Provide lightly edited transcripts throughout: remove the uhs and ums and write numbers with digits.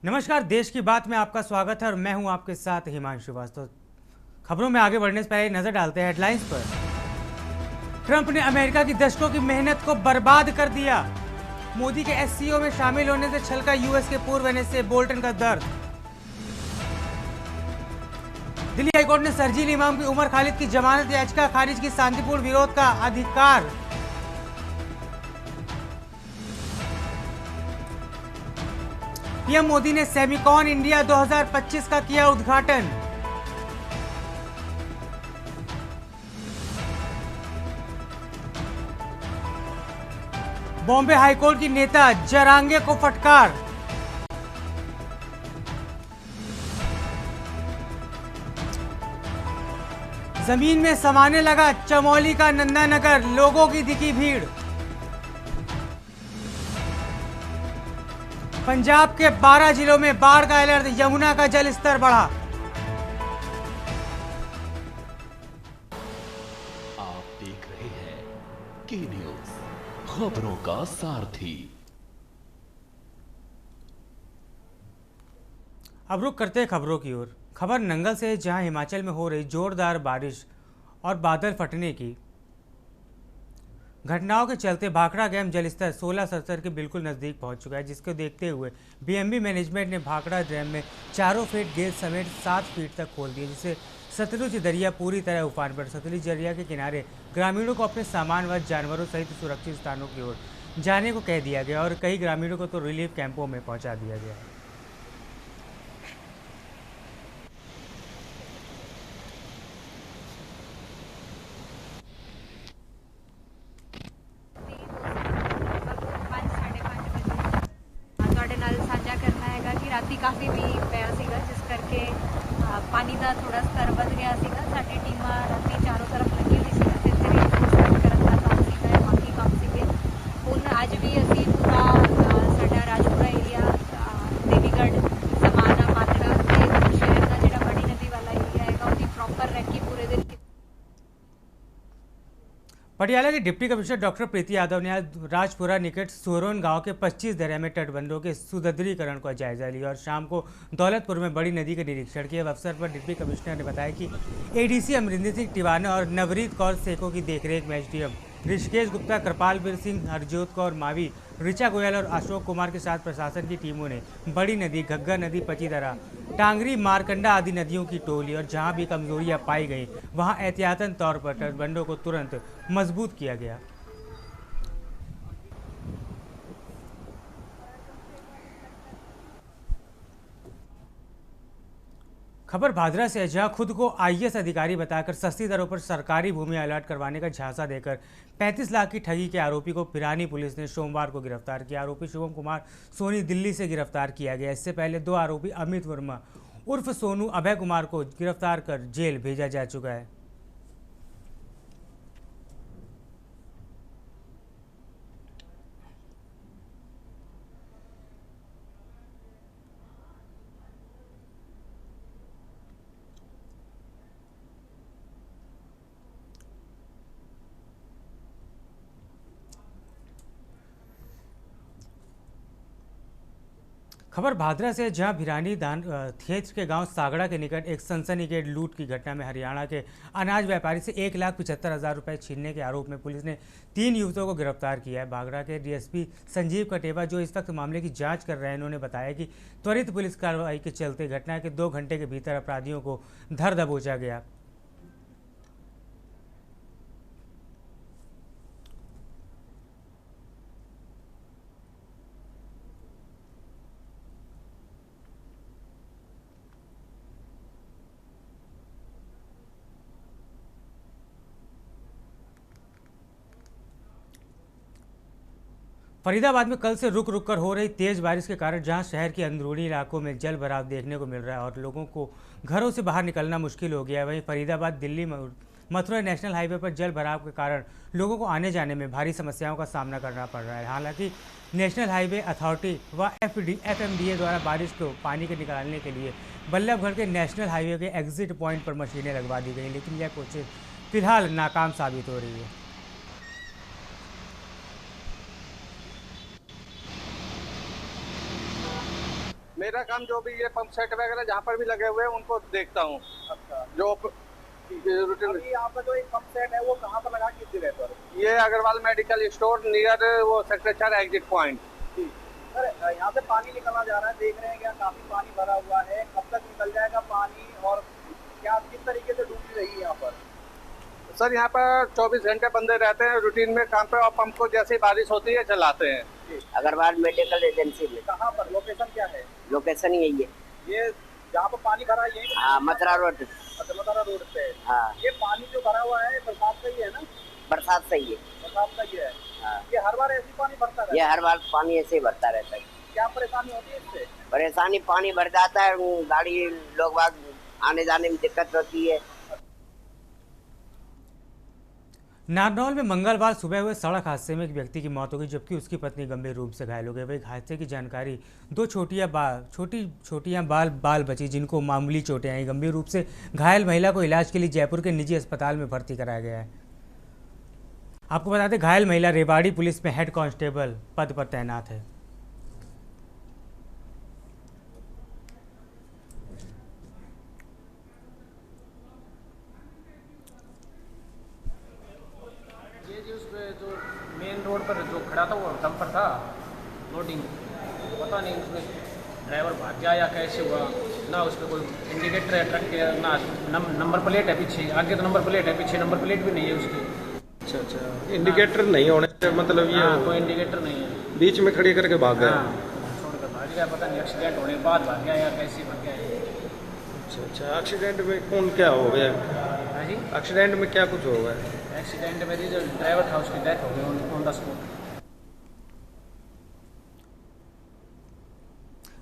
नमस्कार, देश की बात में आपका स्वागत है और मैं हूं आपके साथ हिमांशु श्रीवास्तव। खबरों में आगे बढ़ने से पहले नजर डालते हैं हेडलाइंस पर। ट्रंप ने अमेरिका की दशकों की मेहनत को बर्बाद कर दिया। मोदी के एससीओ में शामिल होने से छलका यूएस के पूर्व एनएसए बोल्टन का दर्द। दिल्ली हाईकोर्ट ने शरजील इमाम की उमर खालिद की जमानत याचिका खारिज की, शांतिपूर्ण विरोध का अधिकार। पीएम मोदी ने सेमिकॉन इंडिया 2025 का किया उद्घाटन। बॉम्बे हाईकोर्ट की नेता जरांगे को फटकार। जमीन में समाने लगा चमोली का नंदानगर, लोगों की दिखी भीड़। पंजाब के 12 जिलों में बाढ़ का अलर्ट, यमुना का जल स्तर बढ़ा। आप देख रहे हैं के न्यूज, खबरों का सारथी। अब रुक करते हैं खबरों की ओर। खबर नंगल से, जहां हिमाचल में हो रही जोरदार बारिश और बादल फटने की घटनाओं के चलते भाखड़ा डैम जलस्तर 16 सतर के बिल्कुल नज़दीक पहुंच चुका है, जिसको देखते हुए बीएमबी मैनेजमेंट ने भाखड़ा डैम में चारों फीट गेट समेत 7 फीट तक खोल दिए, जिससे सतलुज दरिया पूरी तरह उफान पर। सतलुज दरिया के किनारे ग्रामीणों को अपने सामान व जानवरों सहित सुरक्षित स्थानों की ओर जाने को कह दिया गया और कई ग्रामीणों को तो रिलीफ कैंपों में पहुँचा दिया गया है। ਰਾਤੀ ਕਾਫੀ ਮੀਂਹ ਪਿਆ ਸੀਗਾ, ਜਿਸ ਕਰਕੇ ਪਾਣੀ ਦਾ ਥੋੜਾ ਸਤਰ ਵੱਧ ਗਿਆ ਸੀਗਾ। ਸਾਡੀ ਟੀਮਾਂ ਰਾਤੀ ਚਾਰੋਂ ਤਰਫ ਲੱਗੀ ਹੋਈ ਸੀ ਤੇ ਇੱਥੇ ਰਿਫੋਰਸਮੈਂਟ ਕਰਨ ਦਾ ਕੰਮ ਸੀਗਾ, ਬਾਕੀ ਕੰਮ ਸੀਗੇ। ਹੁਣ ਅੱਜ ਵੀ ਅਸੀਂ ਪੂਰਾ ਸਾਡਾ ਰਾਜਪੁਰਾ ਏਰੀਆ, ਦੇਵੀਗੜ੍ਹ, ਸਮਾਣਾ, ਪਾਤੜਾ ਤੇ ਸ਼ਹਿਰ ਦਾ ਜਿਹੜਾ ਬੜੀ ਨਦੀ ਵਾਲਾ ਏਰੀਆ ਹੈਗਾ, ਉਹਦੀ ਪ੍ਰੋਪਰ ਰੈਕੀ पूरे दिन। पटियाला के डिप्टी कमिश्नर डॉक्टर प्रीति यादव ने आज राजपुरा निकट सुहरोन गांव के 25 दर्या में तटबंधों के सुदृढ़ीकरण का जायजा लिया और शाम को दौलतपुर में बड़ी नदी का निरीक्षण किया। अवसर पर डिप्टी कमिश्नर ने बताया कि एडीसी अमरिंदर सिंह टिवाना और नवरीत कौर सेको की देखरेख में एसडीएम ऋषिकेश गुप्ता, कृपालवीर सिंह, हरजोत कौर मावी, ऋचा गोयल और अशोक कुमार के साथ प्रशासन की टीमों ने बड़ी नदी, घग्गर नदी, पचीदरा, टांगरी, मारकंडा आदि नदियों की टोली और जहां भी कमजोरियां पाई गई वहां एहतियातन तौर पर तटबंधों को तुरंत मजबूत किया गया। खबर भादरा से है, जहां खुद को आईएएस अधिकारी बताकर सस्ती दरों पर सरकारी भूमि अलर्ट करवाने का झांसा देकर 35 लाख की ठगी के आरोपी को पिरानी पुलिस ने सोमवार को गिरफ्तार किया। आरोपी शुभम कुमार सोनी दिल्ली से गिरफ्तार किया गया। इससे पहले 2 आरोपी अमित वर्मा उर्फ सोनू, अभय कुमार को गिरफ्तार कर जेल भेजा जा चुका है। खबर भादरा से, जहां भिरानी दान क्षेत्र के गांव सागड़ा के निकट एक सनसनीखेज लूट की घटना में हरियाणा के अनाज व्यापारी से 1,75,000 रुपये छीनने के आरोप में पुलिस ने 3 युवकों को गिरफ्तार किया है। भागड़ा के डीएसपी संजीव कटेवा, जो इस वक्त मामले की जांच कर रहे हैं, उन्होंने बताया कि त्वरित पुलिस कार्रवाई के चलते घटना के 2 घंटे के भीतर अपराधियों को धर दबोचा गया। फरीदाबाद में कल से रुक रुक कर हो रही तेज बारिश के कारण जहां शहर के अंदरूनी इलाकों में जल भराव देखने को मिल रहा है और लोगों को घरों से बाहर निकलना मुश्किल हो गया है, वहीं फरीदाबाद दिल्ली मथुरा नेशनल हाईवे पर जल भराव के कारण लोगों को आने जाने में भारी समस्याओं का सामना करना पड़ रहा है। हालांकि नेशनल हाईवे अथॉरिटी व एफएमडीए द्वारा बारिश को पानी के निकालने के लिए बल्लभगढ़ के नेशनल हाईवे के एग्जिट पॉइंट पर मशीनें लगवा दी गई, लेकिन यह कोशिश फिलहाल नाकाम साबित हो रही है। मेरा काम जो भी ये पंप सेट वगैरह जहाँ पर भी लगे हुए हैं उनको देखता हूँ। अच्छा, जो रूटीन अभी आपका जो एक पंप सेट है वो कहाँ पर लगा, किस जगह पर? ये अग्रवाल मेडिकल स्टोर नियर वो सेक्टर 4 एग्जिट पॉइंट। जी सर, यहाँ से पानी निकला जा रहा है, देख रहे हैं क्या काफी पानी भरा हुआ है, कब तक निकल जाएगा पानी और क्या किस तरीके से डूबी रही है यहाँ पर? सर यहाँ पर 24 घंटे बंदे रहते हैं रूटीन में काम पे, और पंप को जैसे ही बारिश होती है चलाते हैं। अग्रवाल मेडिकल एजेंसी में। कहाँ पर, लोकेशन क्या है? लोकेशन यही है, ये जहाँ पर पानी भरा है यही? हाँ, मथुरा रोड। मथुरा रोड पे। हाँ, ये पानी जो भरा हुआ है बरसात का ही है ना? बरसात सही है। बरसात का ही है। हाँ, ये हर बार ऐसी पानी भरता रहता है? ये हर बार पानी ऐसे ही भरता रहता है। क्या परेशानी होती है इससे? परेशानी, पानी भर जाता है, गाड़ी लोग बाग आने जाने में दिक्कत होती है। नारनौल में मंगलवार सुबह हुए सड़क हादसे में एक व्यक्ति की मौत हो गई, जबकि उसकी पत्नी गंभीर रूप से घायल हो गई। वही हादसे की जानकारी दो छोटियां बाल बची, जिनको मामूली चोटें आई। गंभीर रूप से घायल महिला को इलाज के लिए जयपुर के निजी अस्पताल में भर्ती कराया गया है। आपको बता दें, घायल महिला रेवाड़ी पुलिस में हेड कांस्टेबल पद पर तैनात है। जो मेन रोड पर जो खड़ा था वो डंपर था लोडिंग, पता नहीं उसमें ड्राइवर भाग गया या कैसे हुआ ना, उसमें कोई इंडिकेटर है ट्रक के ना, नंबर प्लेट है पीछे, आगे तो नंबर प्लेट है, पीछे नंबर प्लेट भी नहीं है उसकी। अच्छा अच्छा, इंडिकेटर नहीं होने से मतलब ये कोई इंडिकेटर नहीं है, बीच में खड़ी करके भाग गया। छोड़ कर भाग गया, पता नहीं एक्सीडेंट होने के बाद भाग गया या कैसे भाग गया। अच्छा अच्छा, एक्सीडेंट में कौन क्या हो गया? हाँ जी, एक्सीडेंट में क्या कुछ हो गया? एक्सीडेंट में जो ड्राइवर था उसकी डेथ हो गई ऑन द स्पॉट।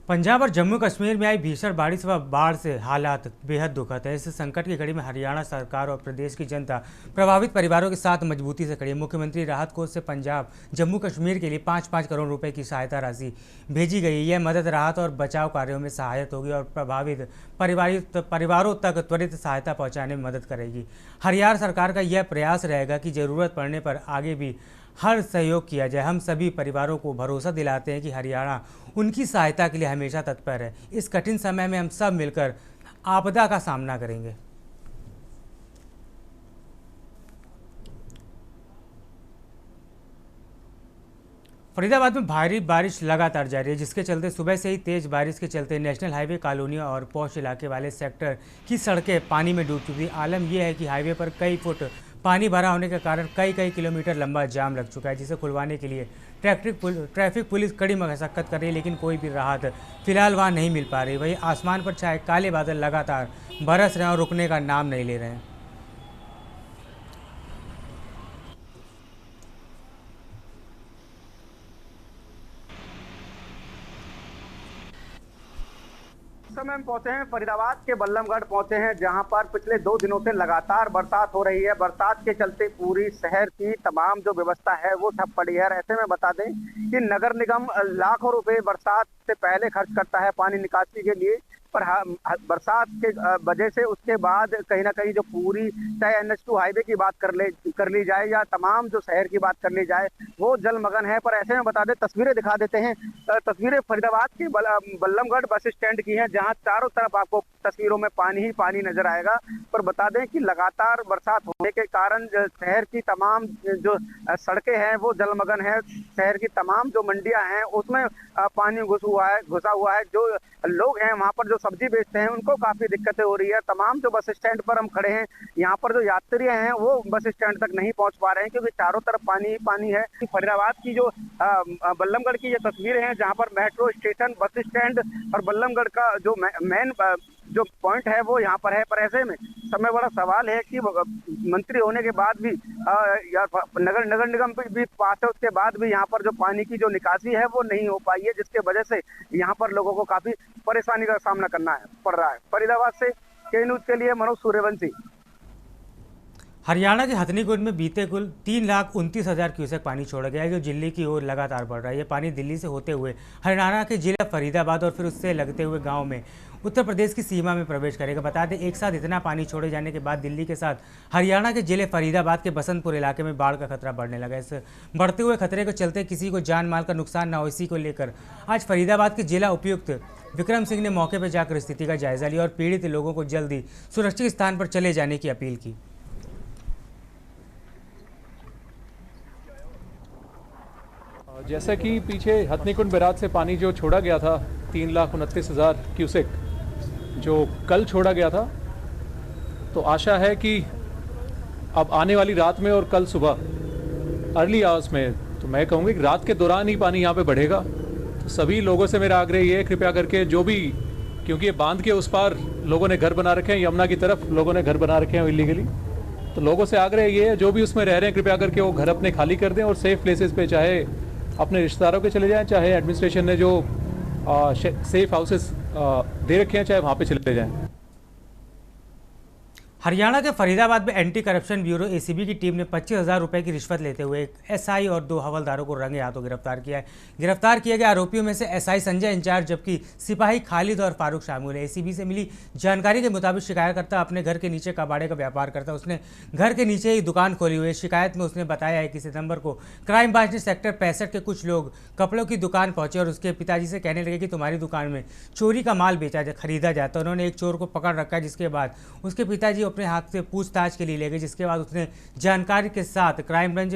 पंजाब और जम्मू कश्मीर में आई भीषण बारिश व बाढ़ से हालात बेहद दुखद है। इस संकट की घड़ी में हरियाणा सरकार और प्रदेश की जनता प्रभावित परिवारों के साथ मजबूती से खड़ी है। मुख्यमंत्री राहत कोष से पंजाब जम्मू कश्मीर के लिए 5-5 करोड़ रुपए की सहायता राशि भेजी गई। यह मदद राहत और बचाव कार्यों में सहायक होगी और प्रभावित परिवारों तक त्वरित सहायता पहुँचाने में मदद करेगी। हरियाणा सरकार का यह प्रयास रहेगा कि ज़रूरत पड़ने पर आगे भी हर सहयोग किया जाए। हम सभी परिवारों को भरोसा दिलाते हैं कि हरियाणा उनकी सहायता के लिए हमेशा तत्पर है। इस कठिन समय में हम सब मिलकर आपदा का सामना करेंगे। फरीदाबाद में भारी बारिश लगातार जारी है, जिसके चलते सुबह से ही तेज बारिश के चलते नेशनल हाईवे कॉलोनियों और पौष इलाके वाले सेक्टर की सड़कें पानी में डूब चुकी। आलम यह है कि हाईवे पर कई फुट पानी भरा होने के कारण कई किलोमीटर लंबा जाम लग चुका है, जिसे खुलवाने के लिए ट्रैफिक पुलिस कड़ी मशक्कत कर रही है, लेकिन कोई भी राहत फिलहाल वहां नहीं मिल पा रही। वहीं आसमान पर छाए काले बादल लगातार बरस रहे हैं और रुकने का नाम नहीं ले रहे हैं। समय हम पहुंचे हैं फरीदाबाद के बल्लमगढ़ पहुंचे हैं, जहां पर पिछले 2 दिनों से लगातार बरसात हो रही है। बरसात के चलते पूरी शहर की तमाम जो व्यवस्था है वो ठप पड़ी है। ऐसे में बता दें कि नगर निगम लाखों रुपए बरसात से पहले खर्च करता है पानी निकासी के लिए, पर बरसात के वजह से उसके बाद कहीं ना कहीं जो पूरी चाहे NH2 हाईवे की बात कर ली जाए या तमाम जो शहर की बात कर ली जाए वो जलमग्न है। पर ऐसे में बता दें, तस्वीरें दिखा देते हैं। तस्वीरें फरीदाबाद के बल्लमगढ़ बस स्टैंड की हैं, जहां चारों तरफ आपको तस्वीरों में पानी ही पानी नजर आएगा। पर बता दें कि लगातार बरसात होने के कारण शहर की तमाम जो सड़कें हैं वो जलमग्न है। शहर की तमाम जो मंडियां हैं उसमें पानी घुसा हुआ है। जो लोग हैं वहां पर जो सब्जी बेचते हैं उनको काफी दिक्कतें हो रही है। तमाम जो बस स्टैंड पर हम खड़े हैं, यहाँ पर जो यात्री हैं वो बस स्टैंड तक नहीं पहुंच पा रहे हैं, क्योंकि चारों तरफ पानी ही पानी है। फरीदाबाद की जो बल्लमगढ़ की ये तस्वीरें हैं, जहाँ पर मेट्रो स्टेशन, बस स्टैंड और बल्लमगढ़ का जो मेन जो पॉइंट है वो यहाँ पर है। पर ऐसे में समय बड़ा सवाल है कि मंत्री होने के बाद भी नगर निगम भी पास है, उसके बाद भी यहाँ पर जो पानी की जो निकासी है वो नहीं हो पाई है, जिसके वजह से यहाँ पर लोगों को काफी परेशानी का सामना करना पड़ रहा है। फरीदाबाद से के न्यूज के लिए मनोज सूर्यवंशी। हरियाणा के हथनीकुंड में बीते कुल 3,29,000 क्यूसेक पानी छोड़ा गया है, जो दिल्ली की ओर लगातार बढ़ रहा है। ये पानी दिल्ली से होते हुए हरियाणा के जिला फरीदाबाद और फिर उससे लगते हुए गांव में उत्तर प्रदेश की सीमा में प्रवेश करेगा। बता दें, एक साथ इतना पानी छोड़े जाने के बाद दिल्ली के साथ हरियाणा के जिले फरीदाबाद के बसंतपुर इलाके में बाढ़ का खतरा बढ़ने लगा। इस बढ़ते हुए खतरे के चलते किसी को जान माल का नुकसान न हो, इसी को लेकर आज फरीदाबाद के जिला उपायुक्त विक्रम सिंह ने मौके पर जाकर स्थिति का जायजा लिया और पीड़ित लोगों को जल्दी सुरक्षित स्थान पर चले जाने की अपील की। जैसा कि पीछे हथनीकुंड बैराज से पानी जो छोड़ा गया था 3,29,000 क्यूसेक जो कल छोड़ा गया था, तो आशा है कि अब आने वाली रात में और कल सुबह अर्ली आवर्स में, तो मैं कहूँगी कि रात के दौरान ही पानी यहाँ पे बढ़ेगा। तो सभी लोगों से मेरा आग्रह ये है, कृपया करके जो भी, क्योंकि ये बांध के उस पार लोगों ने घर बना रखे हैं, यमुना की तरफ लोगों ने घर बना रखे हैं इलीगली, तो लोगों से आग्रह ये है जो भी उसमें रह रहे हैं कृपया करके वो घर अपने खाली कर दें और सेफ प्लेसेस पे, चाहे अपने रिश्तेदारों के चले जाएं, चाहे एडमिनिस्ट्रेशन ने जो सेफ हाउसेस दे रखे हैं चाहे वहाँ पे चले जाएं। हरियाणा के फरीदाबाद में एंटी करप्शन ब्यूरो एसीबी की टीम ने 25,000 रुपए की रिश्वत लेते हुए एक एसआई और 2 हवलदारों को रंगे हाथों गिरफ्तार किया है। गिरफ्तार किए गए आरोपियों में से एसआई संजय इंचार्ज जबकि सिपाही खालिद और फारूक शामिल है। एसीबी से मिली जानकारी के मुताबिक शिकायतकर्ता अपने घर के नीचे कबाड़े का व्यापार करता। उसने घर के नीचे ही दुकान खोली हुई है। शिकायत में उसने बताया है कि सितंबर को क्राइम ब्रांच ने सेक्टर 65 के कुछ लोग कपड़ों की दुकान पहुंचे और उसके पिताजी से कहने लगे कि तुम्हारी दुकान में चोरी का माल खरीदा जाता है। उन्होंने एक चोर को पकड़ रखा है, जिसके बाद उसके पिताजी अपने हाथ से पूछताछ के लिए ले गए, जिसके बाद उसने जानकारी के साथ क्राइम ब्रांच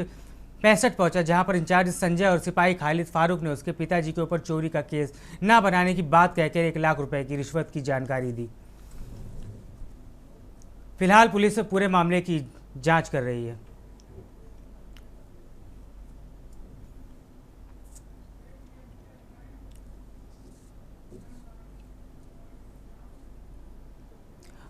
65 पहुंचा, जहां पर इंचार्ज संजय और सिपाही खालिद फारूक ने उसके पिताजी के ऊपर चोरी का केस ना बनाने की बात कहकर 1 लाख रुपए की रिश्वत की जानकारी दी। फिलहाल पुलिस पूरे मामले की जांच कर रही है।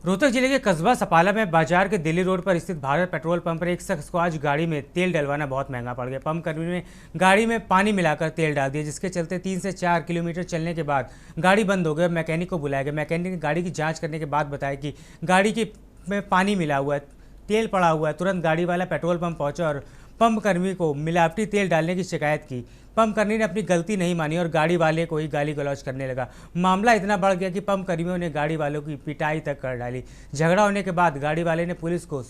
रोहतक जिले के कस्बा सपाला में बाजार के दिल्ली रोड पर स्थित भारत पेट्रोल पंप पर एक शख्स को आज गाड़ी में तेल डलवाना बहुत महंगा पड़ गया। पंप कर्मी ने गाड़ी में पानी मिलाकर तेल डाल दिया, जिसके चलते 3 से 4 किलोमीटर चलने के बाद गाड़ी बंद हो गई और मैकेनिक को बुलाया गया। मैकेनिक ने गाड़ी की जांच करने के बाद बताया कि गाड़ी की में पानी मिला हुआ है, तेल पड़ा हुआ है। तुरंत गाड़ी वाला पेट्रोल पंप पहुँचा और पंप कर्मी को मिलावटी तेल डालने की शिकायत की। पंप कर्मी ने अपनी गलती नहीं मानी और गाड़ी वाले को ही गाली गलौज करने लगा। मामला इतना बढ़ गया कि पंप कर्मियों ने गाड़ी वालों की पिटाई तक कर डाली। झगड़ा होने के बाद गाड़ी वाले ने पुलिस को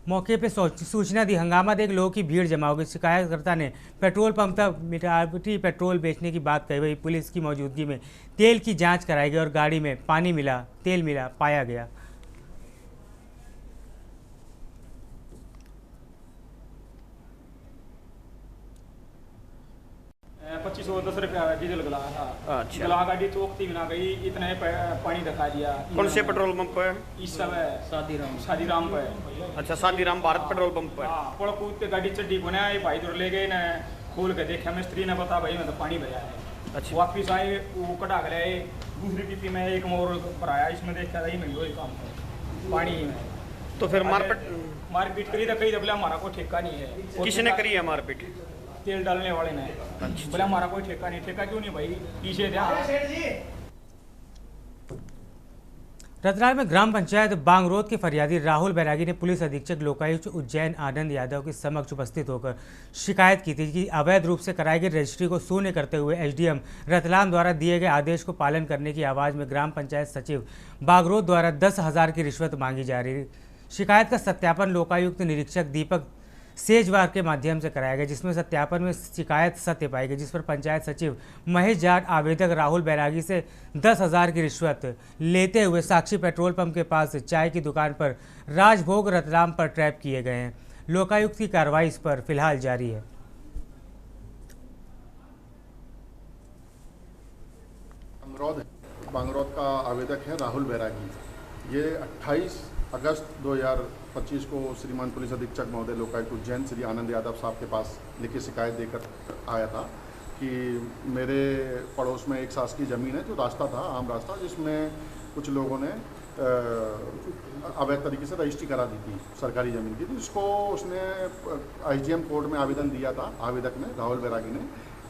मौके पे सूचना दी। हंगामा देख लोगों की भीड़ जमा हो गई। शिकायतकर्ता ने पेट्रोल पंप तक मिलावटी पेट्रोल बेचने की बात कही। वही पुलिस की मौजूदगी में तेल की जाँच कराई गई और गाड़ी में पानी मिला, तेल मिला पाया गया। ₹2510 डीजल गलाया था। अच्छा। गला गाड़ी चौकती बिना गई, इतने पानी दिखा दिया। कौन से पेट्रोल पंप पे? इस सब है शादीराम पे। अच्छा, शादीराम भारत पेट्रोल पंप पे। हाँ, पड़ कूद के गाड़ी चड्डी बना, ये भाई दूर ले गए ना, खोल के देखा मिस्त्री ने बता भाई मैं तो पानी भरा है। अच्छा। वापिस आए, वो कटा के लाए, दूसरी टिप्पी में एक मोर भराया, इसमें देखा रही मैं वही काम है पानी में। तो फिर मारपीट करी तो कई दबला हमारा कोई ठेका नहीं है। किसने करी है मारपीट? तेल डालने वाले ने। अच्छा। बोला हमारा कोई ठेका नहीं। ठेका क्यों नहीं भाई, पीछे ध्यान। रतलाम में ग्राम पंचायत बांगरोद के फरियादी राहुल बैरागी ने पुलिस अधीक्षक लोकायुक्त उज्जैन आनंद यादव के समक्ष उपस्थित होकर शिकायत की थी कि अवैध रूप से कराई गई रजिस्ट्री को शून्य करते हुए एसडीएम रतलाम द्वारा दिए गए आदेश को पालन करने की आवाज़ में ग्राम पंचायत सचिव बांगरोद द्वारा 10,000 की रिश्वत मांगी जा रही है। शिकायत का सत्यापन लोकायुक्त निरीक्षक दीपक सेजवार के माध्यम से कराया गया, जिसमें सत्यापन में शिकायत सत्य पाई गई, जिस पर पंचायत सचिव महेश जाट आवेदक राहुल बैरागी से 10,000 की रिश्वत लेते हुए साक्षी पेट्रोल पंप के पास चाय की दुकान पर राजभोग रतलाम पर ट्रैप किए गए हैं। लोकायुक्त की कार्रवाई इस पर फिलहाल जारी है। बांगरोद का आवेदक है राहुल बैरागी। ये 28 अगस्त 2025 को श्रीमान पुलिस अधीक्षक महोदय लोकायुक्त उज्जैन श्री आनंद यादव साहब के पास लिखित शिकायत देकर आया था कि मेरे पड़ोस में एक शासकीय ज़मीन है, जो रास्ता था आम रास्ता, जिसमें कुछ लोगों ने अवैध तरीके से रजिस्ट्री करा दी थी सरकारी ज़मीन की। जिसको उसने एसडीएम कोर्ट में आवेदन दिया था, आवेदक ने राहुल बैरागी ने।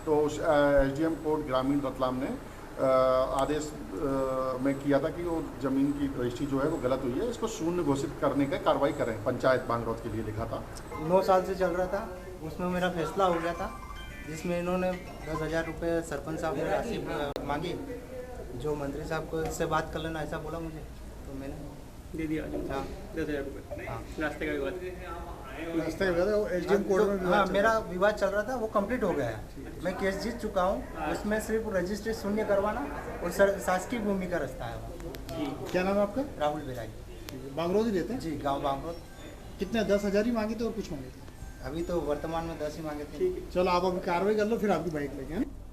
तो उस एसडीएम कोर्ट ग्रामीण रतलाम ने आदेश में किया था कि वो ज़मीन की रजिस्ट्री जो है वो गलत हुई है, इसको शून्य घोषित करने का कार्रवाई करें। पंचायत बांगरोद के लिए लिखा था। 9 साल से चल रहा था, उसमें मेरा फैसला हो गया था, जिसमें इन्होंने 10,000 रुपये सरपंच साहब ने राशि मांगी। जो मंत्री साहब को इससे बात कर लेना ऐसा बोला मुझे, तो मैंने दे दिया। हाँ, 10,000 रुपये। हाँ, रास्ते का विवाद। एसडीएम कोर्ट में हाँ, मेरा विवाद चल रहा था, वो कंप्लीट हो गया है। मैं केस जीत चुका हूँ। उसमें सिर्फ रजिस्ट्री शून्य करवाना और शासकीय भूमि का रास्ता है। क्या नाम है आपका? राहुल बैरागी। बांगरोद ही रहते हैं? जी, गांव बांगरोद। कितने 10,000 ही मांगे थे और कुछ मांगे थे? अभी तो वर्तमान में 10 ही मांगे थे। चलो आप अभी कार्रवाई कर लो, फिर आपकी बाइक लेके।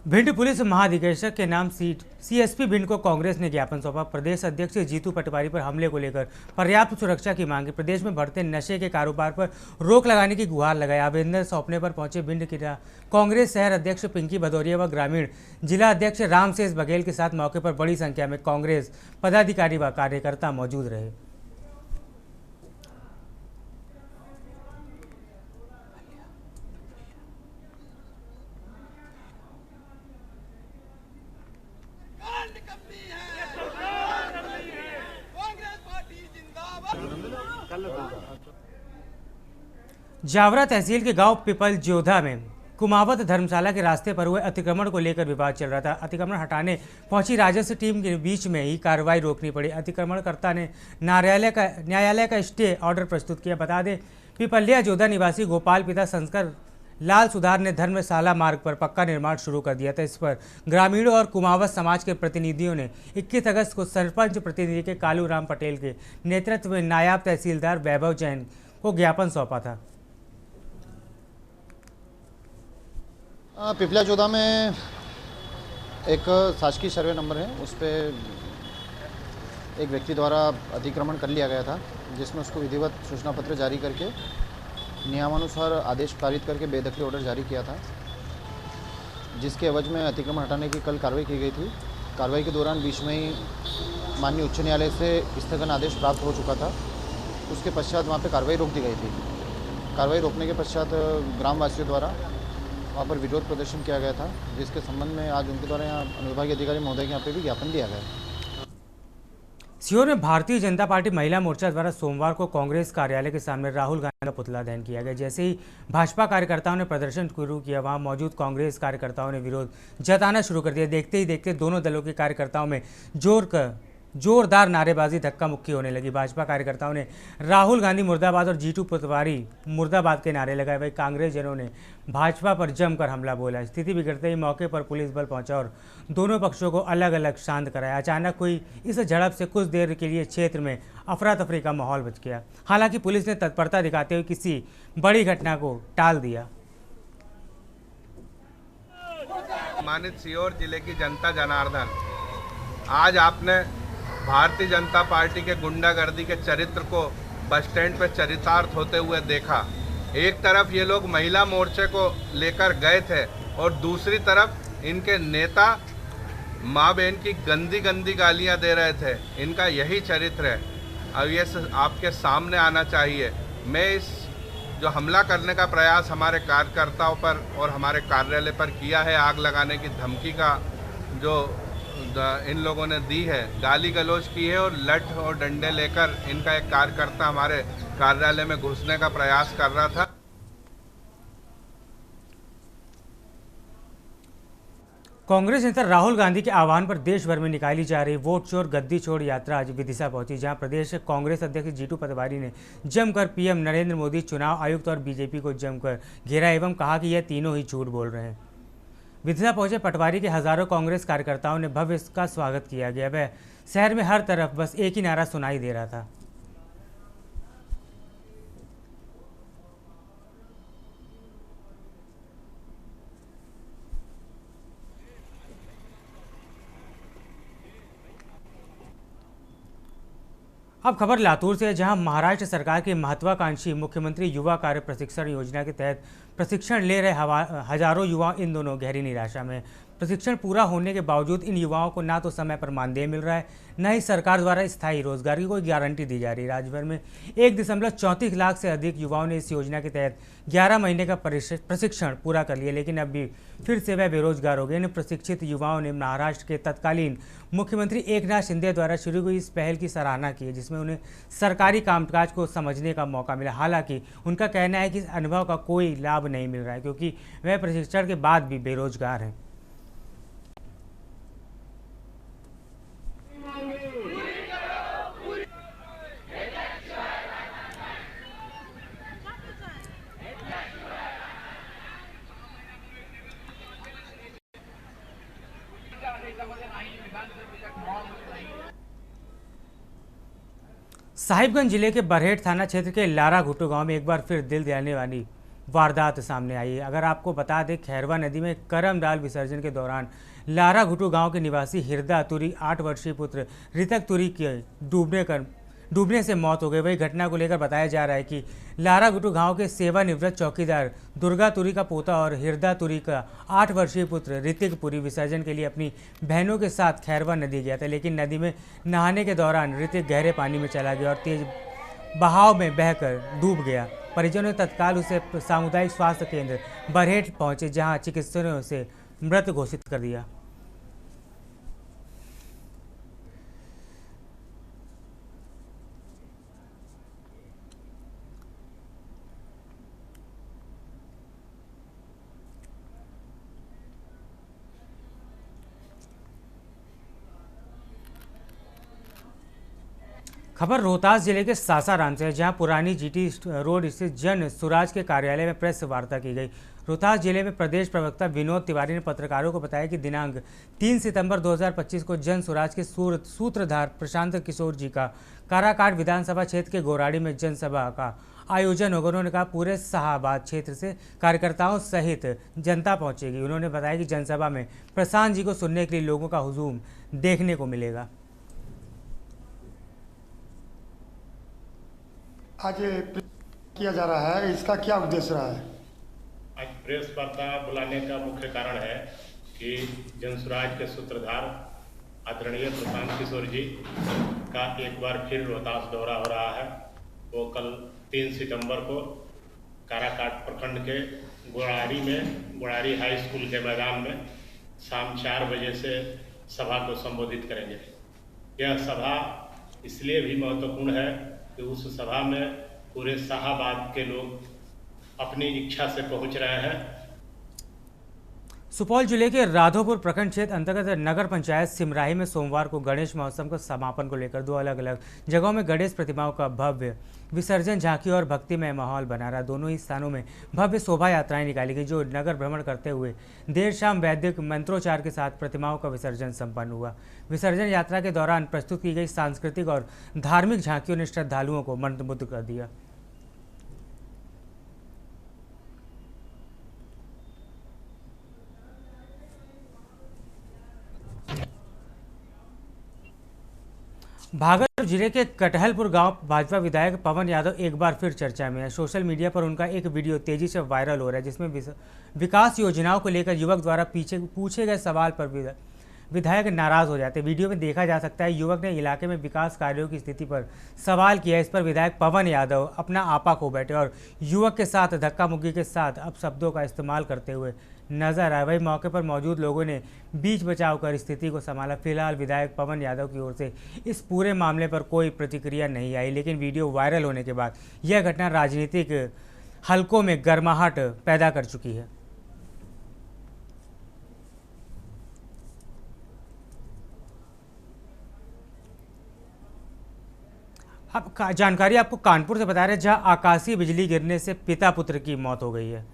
भिंड पुलिस महानिदेशक के नाम सीएसपी भिंड को कांग्रेस ने ज्ञापन सौंपा। प्रदेश अध्यक्ष जीतू पटवारी पर हमले को लेकर पर्याप्त सुरक्षा की मांग। प्रदेश में बढ़ते नशे के कारोबार पर रोक लगाने की गुहार लगाई। आवेदन सौंपने पर पहुंचे भिंड की कांग्रेस शहर अध्यक्ष पिंकी भदौरिया व ग्रामीण जिला अध्यक्ष रामशेष बघेल के साथ मौके पर बड़ी संख्या में कांग्रेस पदाधिकारी व कार्यकर्ता मौजूद रहे। जावरा तहसील के गांव पिपल जोधा में कुमावत धर्मशाला के रास्ते पर हुए अतिक्रमण को लेकर विवाद चल रहा था। अतिक्रमण हटाने पहुंची राजस्व टीम के बीच में ही कार्रवाई रोकनी पड़ी। अतिक्रमणकर्ता ने न्यायालय का स्टे ऑर्डर प्रस्तुत किया। बता दें, पिपलिया जोधा निवासी गोपाल पिता संस्कर लाल सुधार ने धर्मशाला मार्ग पर पक्का निर्माण शुरू कर दिया था। इस पर ग्रामीणों और कुमावत समाज के प्रतिनिधियों ने 21 अगस्त को सरपंच प्रतिनिधि के कालू राम पटेल के नेतृत्व में नायब तहसीलदार वैभव जैन को ज्ञापन सौंपा था। पिपलिया जोधा में एक शासकीय सर्वे नंबर है, उस पर एक व्यक्ति द्वारा अतिक्रमण कर लिया गया था, जिसमें उसको विधिवत सूचना पत्र जारी करके नियमानुसार आदेश पारित करके बेदखली ऑर्डर जारी किया था, जिसके एवज में अतिक्रमण हटाने की कल कार्रवाई की गई थी। कार्रवाई के दौरान बीच में ही माननीय उच्च न्यायालय से स्थगन आदेश प्राप्त हो चुका था। उसके पश्चात वहाँ पे कार्रवाई रोक दी गई थी। कार्रवाई रोकने के पश्चात ग्रामवासियों द्वारा वहाँ पर विरोध प्रदर्शन किया गया था, जिसके संबंध में आज उनके द्वारा यहाँ अनुविभागीय अधिकारी महोदय के यहाँ पे भी ज्ञापन दिया गया। सीहोर में भारतीय जनता पार्टी महिला मोर्चा द्वारा सोमवार को कांग्रेस कार्यालय के सामने राहुल गांधी का पुतला दहन किया गया। जैसे ही भाजपा कार्यकर्ताओं ने प्रदर्शन शुरू किया, वहां मौजूद कांग्रेस कार्यकर्ताओं ने विरोध जताना शुरू कर दिया। देखते ही देखते दोनों दलों के कार्यकर्ताओं में जोरदार नारेबाजी धक्का मुक्की होने लगी। भाजपा कार्यकर्ताओं ने राहुल गांधी मुर्दाबाद और जीतू पटवारी मुर्दाबाद के नारे लगाए। वहीं कांग्रेस जनों ने भाजपा पर जमकर हमला बोला। स्थिति बिगड़ते ही मौके पर पुलिस बल पहुंचा और दोनों पक्षों को अलग अलग शांत कराया। अचानक हुई इस झड़प से कुछ देर के लिए क्षेत्र में अफरा तफरी का माहौल बच गया। हालांकि पुलिस ने तत्परता दिखाते हुए किसी बड़ी घटना को टाल दिया। मानित सीहोर जिले की जनता जनार्दन, आज आपने भारतीय जनता पार्टी के गुंडागर्दी के चरित्र को बस स्टैंड पर चरितार्थ होते हुए देखा। एक तरफ ये लोग महिला मोर्चे को लेकर गए थे और दूसरी तरफ इनके नेता माँ बहन की गंदी गंदी गालियां दे रहे थे। इनका यही चरित्र है। अब ये आपके सामने आना चाहिए। मैं इस जो हमला करने का प्रयास हमारे कार्यकर्ताओं पर और हमारे कार्यालय पर किया है, आग लगाने की धमकी का जो इन लोगों ने दी है, गाली गलौज की है और लठ और डंडे लेकर इनका एक कार्यकर्ता हमारे कार्यालय में घुसने का प्रयास कर रहा था। कांग्रेस नेता राहुल गांधी के आह्वान पर देश भर में निकाली जा रही वोट चोर गद्दी छोड़ यात्रा आज विदिशा पहुंची, जहां प्रदेश कांग्रेस अध्यक्ष जीतू पटवारी ने जमकर पीएम नरेंद्र मोदी, चुनाव आयुक्त और बीजेपी को जमकर घेरा एवं कहा कि यह तीनों ही झूठ बोल रहे हैं। विदिशा पहुंचे पटवारी के हजारों कांग्रेस कार्यकर्ताओं ने भव्य इसका स्वागत किया गया। वह शहर में हर तरफ बस एक ही नारा सुनाई दे रहा था। अब खबर लातूर से है, जहां महाराष्ट्र सरकार की महत्वाकांक्षी मुख्यमंत्री युवा कार्य प्रशिक्षण योजना के तहत प्रशिक्षण ले रहे हजारों युवा इन दोनों गहरी निराशा में। प्रशिक्षण पूरा होने के बावजूद इन युवाओं को ना तो समय पर मानदेय मिल रहा है, न ही सरकार द्वारा स्थायी रोजगार की कोई गारंटी दी जा रही है। राज्य भर में 1.34 लाख से अधिक युवाओं ने इस योजना के तहत 11 महीने का प्रशिक्षण पूरा कर लिया, लेकिन अब भी फिर से वह बेरोजगार हो गए। इन प्रशिक्षित युवाओं ने महाराष्ट्र के तत्कालीन मुख्यमंत्री एकनाथ शिंदे द्वारा शुरू हुई इस पहल की सराहना की है, जिसमें उन्हें सरकारी कामकाज को समझने का मौका मिला। हालांकि उनका कहना है कि इस अनुभव का कोई लाभ नहीं मिल रहा है, क्योंकि वह प्रशिक्षण के बाद भी बेरोजगार हैं। साहिबगंज जिले के बरहेट थाना क्षेत्र के लारा घुटू गांव में एक बार फिर दिल दहलाने वाली वारदात सामने आई है। अगर आपको बता दें, खैरवा नदी में करमडाल विसर्जन के दौरान लारा घुटू गांव के निवासी हिरदा तुरी 8 वर्षीय पुत्र ऋतक तुरी के डूबने से मौत हो गई। वही घटना को लेकर बताया जा रहा है कि लारा घुटू गांव के सेवानिवृत्त चौकीदार दुर्गा तुरी का पोता और हिरदा तुरी का 8 वर्षीय पुत्र ऋतिक पुरी विसर्जन के लिए अपनी बहनों के साथ खैरवा नदी गया था, लेकिन नदी में नहाने के दौरान ऋतिक गहरे पानी में चला गया और तेज बहाव में बहकर डूब गया। परिजनों ने तत्काल उसे सामुदायिक स्वास्थ्य केंद्र बरहेट पहुंचे, जहां चिकित्सकों ने उसे मृत घोषित कर दिया। खबर रोहतास जिले के सासाराम से है, जहां पुरानी जीटी रोड स्थित जन सुराज के कार्यालय में प्रेस वार्ता की गई। रोहतास जिले में प्रदेश प्रवक्ता विनोद तिवारी ने पत्रकारों को बताया कि दिनांक 3 सितंबर 2025 को जन सुराज के सूत्रधार प्रशांत किशोर जी का काराकाट विधानसभा क्षेत्र के गोराड़ी में जनसभा का आयोजन होगा। उन्होंने कहा पूरे शाहबाद क्षेत्र से कार्यकर्ताओं सहित जनता पहुंचेगी। उन्होंने बताया कि जनसभा में प्रशांत जी को सुनने के लिए लोगों का हुजूम देखने को मिलेगा। आज किया जा रहा है, इसका क्या उद्देश्य रहा है? आज प्रेस वार्ता बुलाने का मुख्य कारण है कि जनसुराज के सूत्रधार आदरणीय प्रशांत किशोर जी का एक बार फिर रोहतास दौरा हो रहा है। वो कल 3 सितंबर को काराकाट प्रखंड के गोड़ारी हाई स्कूल के मैदान में शाम 4 बजे से सभा को संबोधित करेंगे। यह सभा इसलिए भी महत्वपूर्ण है कि उस सभा में पूरे शाहबाद के लोग अपनी इच्छा से पहुंच रहे हैं। सुपौल जिले के राधोपुर प्रखंड क्षेत्र अंतर्गत नगर पंचायत सिमराही में सोमवार को गणेश महोत्सव के समापन को लेकर 2 अलग अलग जगहों में गणेश प्रतिमाओं का भव्य विसर्जन, झांकी और भक्तिमय माहौल बना रहा। दोनों ही स्थानों में भव्य शोभा यात्राएं निकाली गई, जो नगर भ्रमण करते हुए देर शाम वैदिक मंत्रोच्चार के साथ प्रतिमाओं का विसर्जन संपन्न हुआ। विसर्जन यात्रा के दौरान प्रस्तुत की गई सांस्कृतिक और धार्मिक झांकियों ने श्रद्धालुओं को मंत्रमुग्ध कर दिया। भागलपुर जिले के कटहलपुर गांव भाजपा विधायक पवन यादव एक बार फिर चर्चा में है। सोशल मीडिया पर उनका एक वीडियो तेजी से वायरल हो रहा है, जिसमें विकास योजनाओं को लेकर युवक द्वारा पूछे गए सवाल पर विधायक नाराज हो जाते। वीडियो में देखा जा सकता है युवक ने इलाके में विकास कार्यों की स्थिति पर सवाल किया। इस पर विधायक पवन यादव अपना आपा खो बैठे और युवक के साथ धक्का मुक्की के साथ अपशब्दों का इस्तेमाल करते हुए नजर आए। वही मौके पर मौजूद लोगों ने बीच बचाव कर स्थिति को संभाला। फिलहाल विधायक पवन यादव की ओर से इस पूरे मामले पर कोई प्रतिक्रिया नहीं आई, लेकिन वीडियो वायरल होने के बाद यह घटना राजनीतिक हलकों में गर्माहट पैदा कर चुकी है। अब जानकारी आपको कानपुर से बता रहे हैं, जहां आकाशीय बिजली गिरने से पिता पुत्र की मौत हो गई है।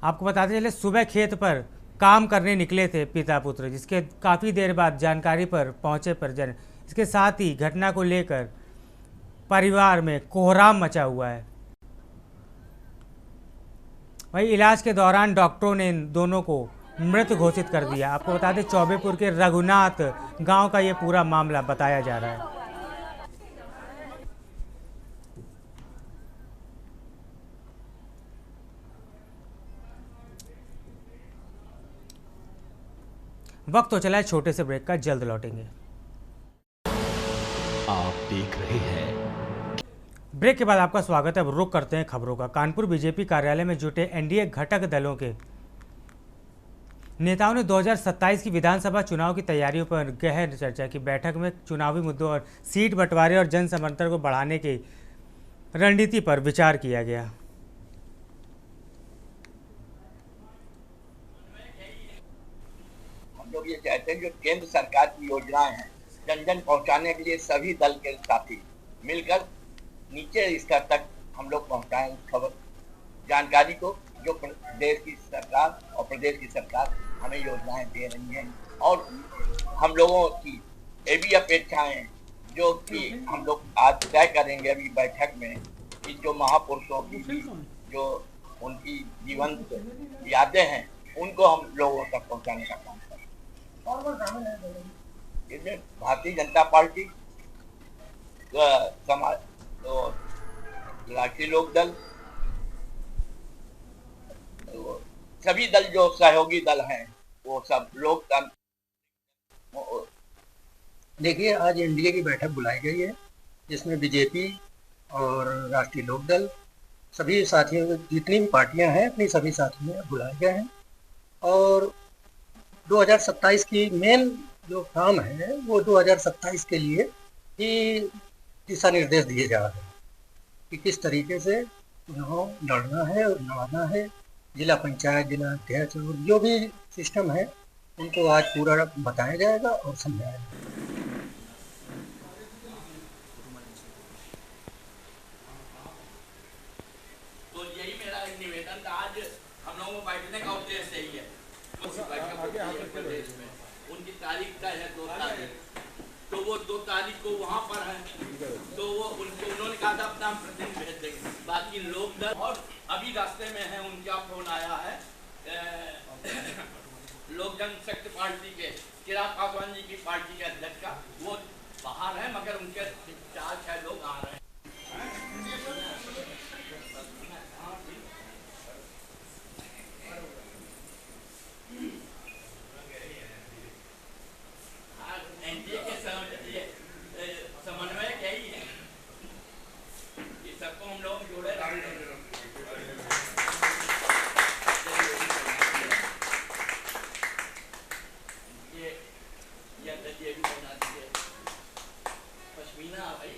आपको बताते चले, सुबह खेत पर काम करने निकले थे पिता पुत्र, जिसके काफ़ी देर बाद जानकारी पर पहुंचे परिजन। इसके साथ ही घटना को लेकर परिवार में कोहराम मचा हुआ है। वही इलाज के दौरान डॉक्टरों ने इन दोनों को मृत घोषित कर दिया। आपको बता दें, चौबेपुर के रघुनाथ गांव का ये पूरा मामला बताया जा रहा है। वक्त तो चला है छोटे से ब्रेक का, जल्द लौटेंगे। आप देख रहे हैं। ब्रेक के बाद आपका स्वागत है। अब रुक करते हैं खबरों का। कानपुर बीजेपी कार्यालय में जुटे एनडीए घटक दलों के नेताओं ने 2027 की विधानसभा चुनाव की तैयारियों पर गहन चर्चा की। बैठक में चुनावी मुद्दों और सीट बंटवारे और जन समर्थन को बढ़ाने की रणनीति पर विचार किया गया। लोग ये चाहते हैं जो केंद्र सरकार की योजनाएं हैं जन जन पहुंचाने के लिए सभी दल के साथी मिलकर नीचे स्तर तक हम लोग पहुंचाएं खबर जानकारी को, जो देश की सरकार और प्रदेश की सरकार हमें योजनाएं दे रही हैं और हम लोगों की ये भी अपेक्षाएं हैं जो कि हम लोग आज तय करेंगे अभी बैठक में कि जो महापुरुषों की जो उनकी जीवंत यादें हैं उनको हम लोगों तक पहुंचाने का काम करें। इसमें भारतीय जनता पार्टी, समाज, राष्ट्रीय लोक दल, सभी दल जो सहयोगी दल हैं वो सब लोकतंत्र। देखिए, आज एनडीए की बैठक बुलाई गई है जिसमें बीजेपी और राष्ट्रीय लोकदल सभी साथियों, जितनी भी पार्टियां हैं अपनी सभी साथियों में बुलाए गए हैं और 2027 की मेन जो काम है वो 2027 के लिए ही दिशा निर्देश दिए जा रहे हैं कि किस तरीके से चुनाव लड़ना है और लड़ाना है। जिला पंचायत, जिला अध्यक्ष और जो भी सिस्टम है उनको आज पूरा बताया जाएगा और समझाया जाएगा। तो यही मेरा निवेदन था, आज हम लोगों को बैठने का उद्देश्य यही है। प्रदेश में उनकी तारीख तय है 2 तारीख, तो वो 2 तारीख को वहाँ पर है, तो वो उन्होंने कहा था अपना प्रतिनिधि भेज देंगे। बाकी लोग दल और अभी रास्ते में है, उनका फोन आया है लोक जनशक्ति पार्टी के चिराग पासवान जी की पार्टी के अध्यक्ष का, वो बाहर है मगर उनके 4-6 लोग आ रहे हैं। एनडीए के समन्वय यही है कि सबको हम लोग जोड़े रखें। ये भी बना दीजिए पश्मीना भाई।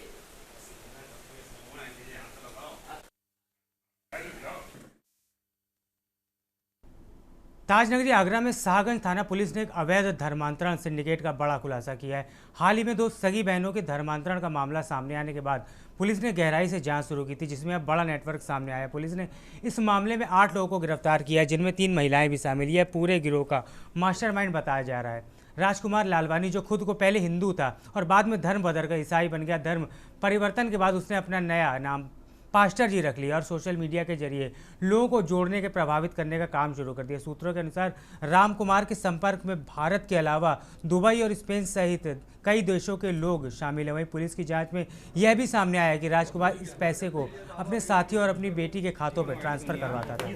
ताजनगरी आगरा में शाहगंज थाना पुलिस ने एक अवैध धर्मांतरण सिंडिकेट का बड़ा खुलासा किया है। हाल ही में 2 सगी बहनों के धर्मांतरण का मामला सामने आने के बाद पुलिस ने गहराई से जांच शुरू की थी, जिसमें अब बड़ा नेटवर्क सामने आया। पुलिस ने इस मामले में 8 लोगों को गिरफ्तार किया है, जिनमें 3 महिलाएं भी शामिल। यह पूरे गिरोह का मास्टरमाइंड बताया जा रहा है। राजकुमार लालवानी, जो खुद को पहले हिंदू था और बाद में धर्म बदलकर ईसाई बन गया, धर्म परिवर्तन के बाद उसने अपना नया नाम पास्टर जी रख लिया और सोशल मीडिया के जरिए लोगों को जोड़ने के प्रभावित करने का काम शुरू कर दिया। सूत्रों के अनुसार राम कुमार के संपर्क में भारत के अलावा दुबई और स्पेन सहित कई देशों के लोग शामिल हैं। वहीं पुलिस की जांच में यह भी सामने आया कि राजकुमार इस पैसे को अपने साथियों और अपनी बेटी के खातों पर ट्रांसफर करवाता था।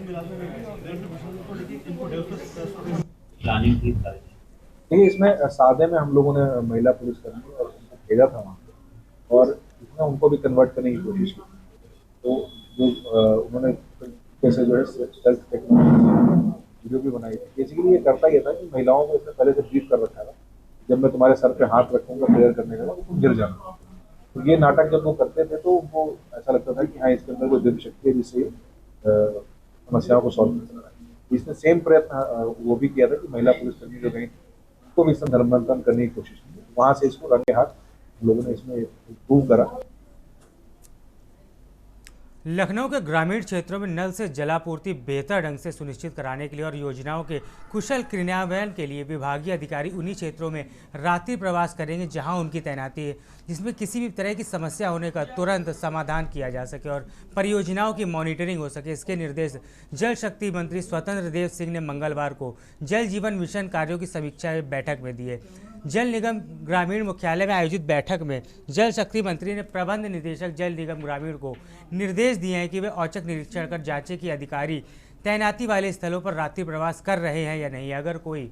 देखिए, इसमें सादे में हम लोगों ने महिला पुलिसकर्मी और उनको भेजा था वहाँ पे और इसमें उनको भी कन्वर्ट करने की कोशिश की। तो जो उन्होंने कैसे जो है सेल्फ टेक्नोलॉजी वीडियो भी बनाई थी। बेसिकली ये करता ये था कि महिलाओं को इसने पहले से ब्रीफ कर रखा था, जब मैं तुम्हारे सर पे हाथ रखूंगा प्रेयर करने का तो तुम गिर जाना। तो ये नाटक जब वो करते थे तो उनको ऐसा लगता था कि हाँ, इसके अंदर कोई दिव्य शक्ति है जिससे समस्याओं को सॉल्व कर सकता है। इसने सेम प्रयत्न वो भी किया था कि महिला पुलिसकर्मी जो गई उनको भी इसने धर्मांतरण करने की कोशिश की। वहाँ से इसको रंगे हाथ लोगों ने इसमें प्रूव करा। लखनऊ के ग्रामीण क्षेत्रों में नल से जलापूर्ति बेहतर ढंग से सुनिश्चित कराने के लिए और योजनाओं के कुशल क्रियान्वयन के लिए विभागीय अधिकारी उन्हीं क्षेत्रों में रात्रि प्रवास करेंगे जहां उनकी तैनाती है, जिसमें किसी भी तरह की समस्या होने का तुरंत समाधान किया जा सके और परियोजनाओं की मॉनिटरिंग हो सके। इसके निर्देश जल शक्ति मंत्री स्वतंत्र देव सिंह ने मंगलवार को जल जीवन मिशन कार्यों की समीक्षा बैठक में दिए। जल निगम ग्रामीण मुख्यालय में आयोजित बैठक में जल शक्ति मंत्री ने प्रबंध निदेशक जल निगम ग्रामीण को निर्देश दिए हैं कि वे औचक निरीक्षण कर जांचें कि अधिकारी तैनाती वाले स्थलों पर रात्रि प्रवास कर रहे हैं या नहीं। अगर कोई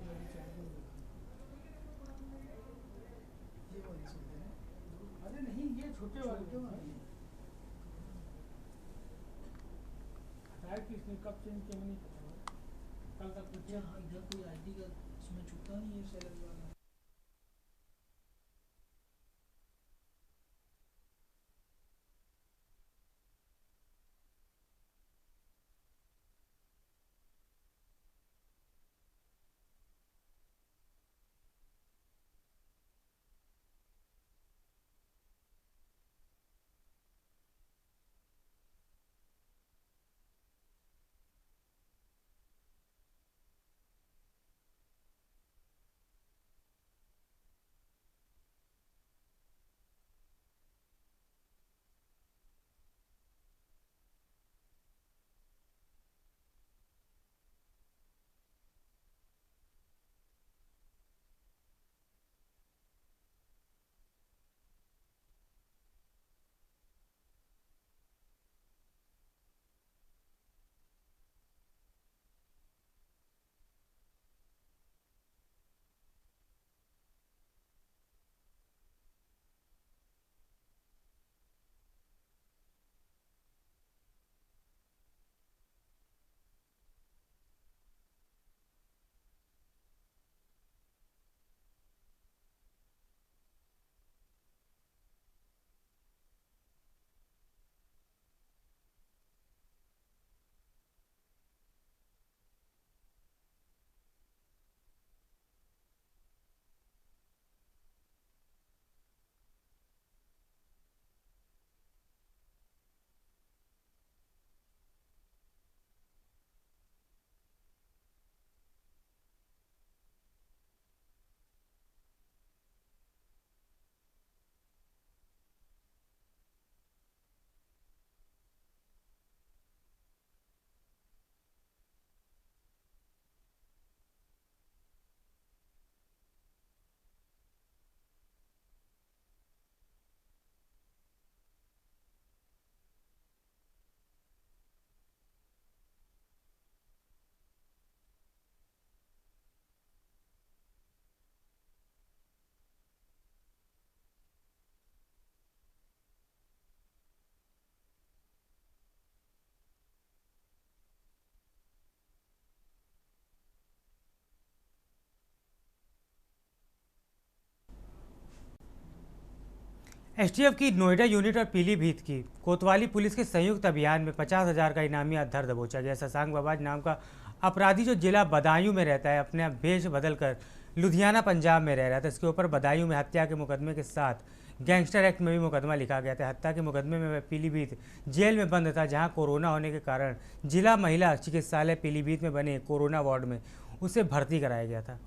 एसटीएफ की नोएडा यूनिट और पीलीभीत की कोतवाली पुलिस के संयुक्त अभियान में 50,000 का इनामी धर दबोचा गया। शशांक बबाज नाम का अपराधी जो जिला बदायूं में रहता है, अपने भेष बदलकर लुधियाना पंजाब में रह रहा था। इसके ऊपर बदायूं में हत्या के मुकदमे के साथ गैंगस्टर एक्ट में भी मुकदमा लिखा गया था। हत्या के मुकदमे में वह पीलीभीत जेल में बंद था, जहां कोरोना होने के कारण जिला महिला चिकित्सालय पीलीभीत में बने कोरोना वार्ड में उसे भर्ती कराया गया था।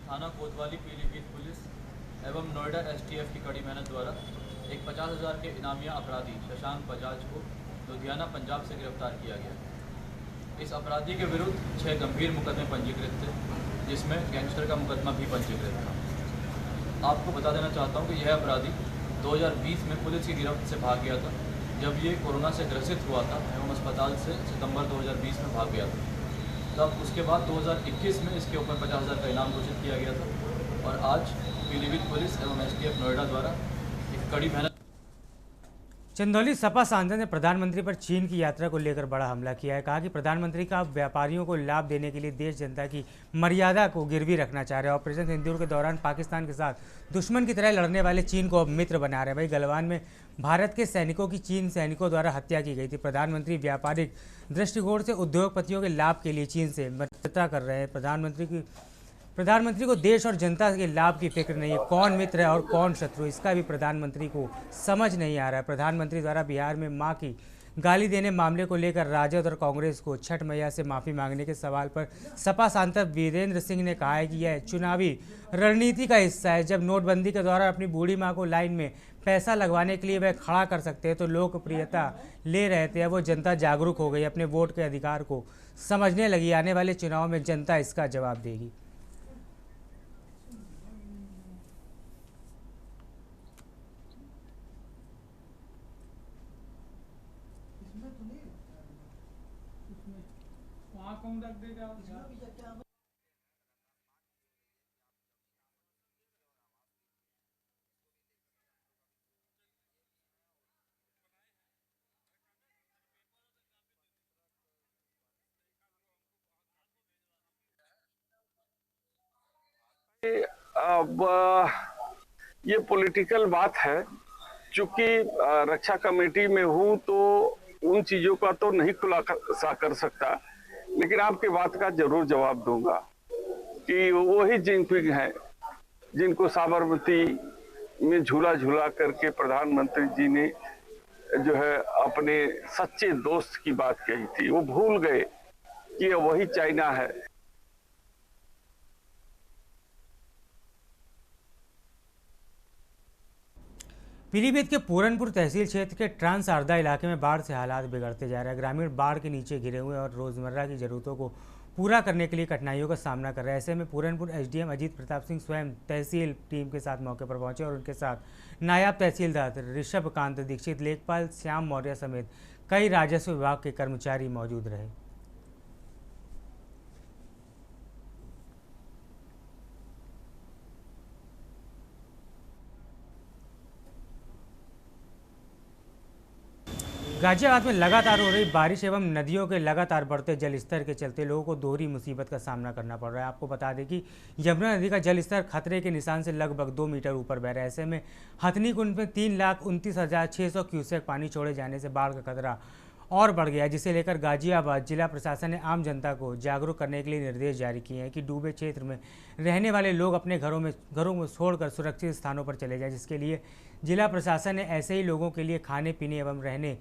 थाना कोतवाली पीलीभीत पुलिस एवं नोएडा एसटीएफ की कड़ी मेहनत द्वारा एक 50,000 के इनामिया अपराधी शशांक बजाज को लुधियाना पंजाब से गिरफ्तार किया गया। इस अपराधी के विरुद्ध 6 गंभीर मुकदमे पंजीकृत थे, जिसमें गैंगस्टर का मुकदमा भी पंजीकृत था। आपको बता देना चाहता हूं कि यह अपराधी 2020 में पुलिस की गिरफ्त से भाग गया था, जब ये कोरोना से ग्रसित हुआ था एवं अस्पताल से सितंबर 2020 में भाग गया था। तब उसके बाद 2021 में इसके ऊपर 50,000 का इनाम घोषित किया गया था और आज पीलीभीत पुलिस एवं एसटीएफ नोएडा द्वारा एक कड़ी मेहनत। चंदौली सपा सांसद ने प्रधानमंत्री पर चीन की यात्रा को लेकर बड़ा हमला किया है। कहा कि प्रधानमंत्री का व्यापारियों को लाभ देने के लिए देश जनता की मर्यादा को गिरवी रखना चाह रहे हैं। ऑपरेशन सिंदूर के दौरान पाकिस्तान के साथ दुश्मन की तरह लड़ने वाले चीन को अब मित्र बना रहे हैं। वही गलवान में भारत के सैनिकों की चीन सैनिकों द्वारा हत्या की गई थी। प्रधानमंत्री व्यापारिक दृष्टिकोण से उद्योगपतियों के लाभ के लिए चीन से मित्रता कर रहे हैं। प्रधानमंत्री को देश और जनता के लाभ की फिक्र नहीं है। कौन मित्र है और कौन शत्रु, इसका भी प्रधानमंत्री को समझ नहीं आ रहा है। प्रधानमंत्री द्वारा बिहार में मां की गाली देने मामले को लेकर राजद और कांग्रेस को छठ मैया से माफ़ी मांगने के सवाल पर सपा सांसद वीरेंद्र सिंह ने कहा है कि यह चुनावी रणनीति का हिस्सा है। जब नोटबंदी के दौरान अपनी बूढ़ी माँ को लाइन में पैसा लगवाने के लिए वह खड़ा कर सकते हैं तो लोकप्रियता ले रहे थे। वो जनता जागरूक हो गई, अपने वोट के अधिकार को समझने लगी। आने वाले चुनाव में जनता इसका जवाब देगी। अब ये पॉलिटिकल बात है, चूंकि रक्षा कमेटी में हूँ तो उन चीजों का तो नहीं खुलासा कर सकता, लेकिन आपकी बात का जरूर जवाब दूंगा कि वही जिनपिंग है जिनको साबरमती में झूला झूला करके प्रधानमंत्री जी ने जो है अपने सच्चे दोस्त की बात कही थी, वो भूल गए कि ये वही चाइना है। पीलीभीत के पूरनपुर तहसील क्षेत्र के ट्रांस आरदा इलाके में बाढ़ से हालात बिगड़ते जा रहे हैं। ग्रामीण बाढ़ के नीचे घिरे हुए और रोजमर्रा की जरूरतों को पूरा करने के लिए कठिनाइयों का सामना कर रहे हैं। ऐसे में पूरनपुर एसडीएम अजीत प्रताप सिंह स्वयं तहसील टीम के साथ मौके पर पहुंचे और उनके साथ नायब तहसीलदार ऋषभ कांत दीक्षित, लेखपाल श्याम मौर्य समेत कई राजस्व विभाग के कर्मचारी मौजूद रहे। गाजियाबाद में लगातार हो रही बारिश एवं नदियों के लगातार बढ़ते जल स्तर के चलते लोगों को दोहरी मुसीबत का सामना करना पड़ रहा है। आपको बता दें कि यमुना नदी का जल स्तर खतरे के निशान से लगभग 2 मीटर ऊपर बह रहा है। ऐसे में हथनी कुंड में 3,29,600 क्यूसेक पानी छोड़े जाने से बाढ़ का खतरा और बढ़ गया, जिसे लेकर गाजियाबाद जिला प्रशासन ने आम जनता को जागरूक करने के लिए निर्देश जारी किए हैं कि डूबे क्षेत्र में रहने वाले लोग अपने घरों में छोड़कर सुरक्षित स्थानों पर चले जाएं, जिसके लिए जिला प्रशासन ने ऐसे ही लोगों के लिए खाने पीने एवं रहने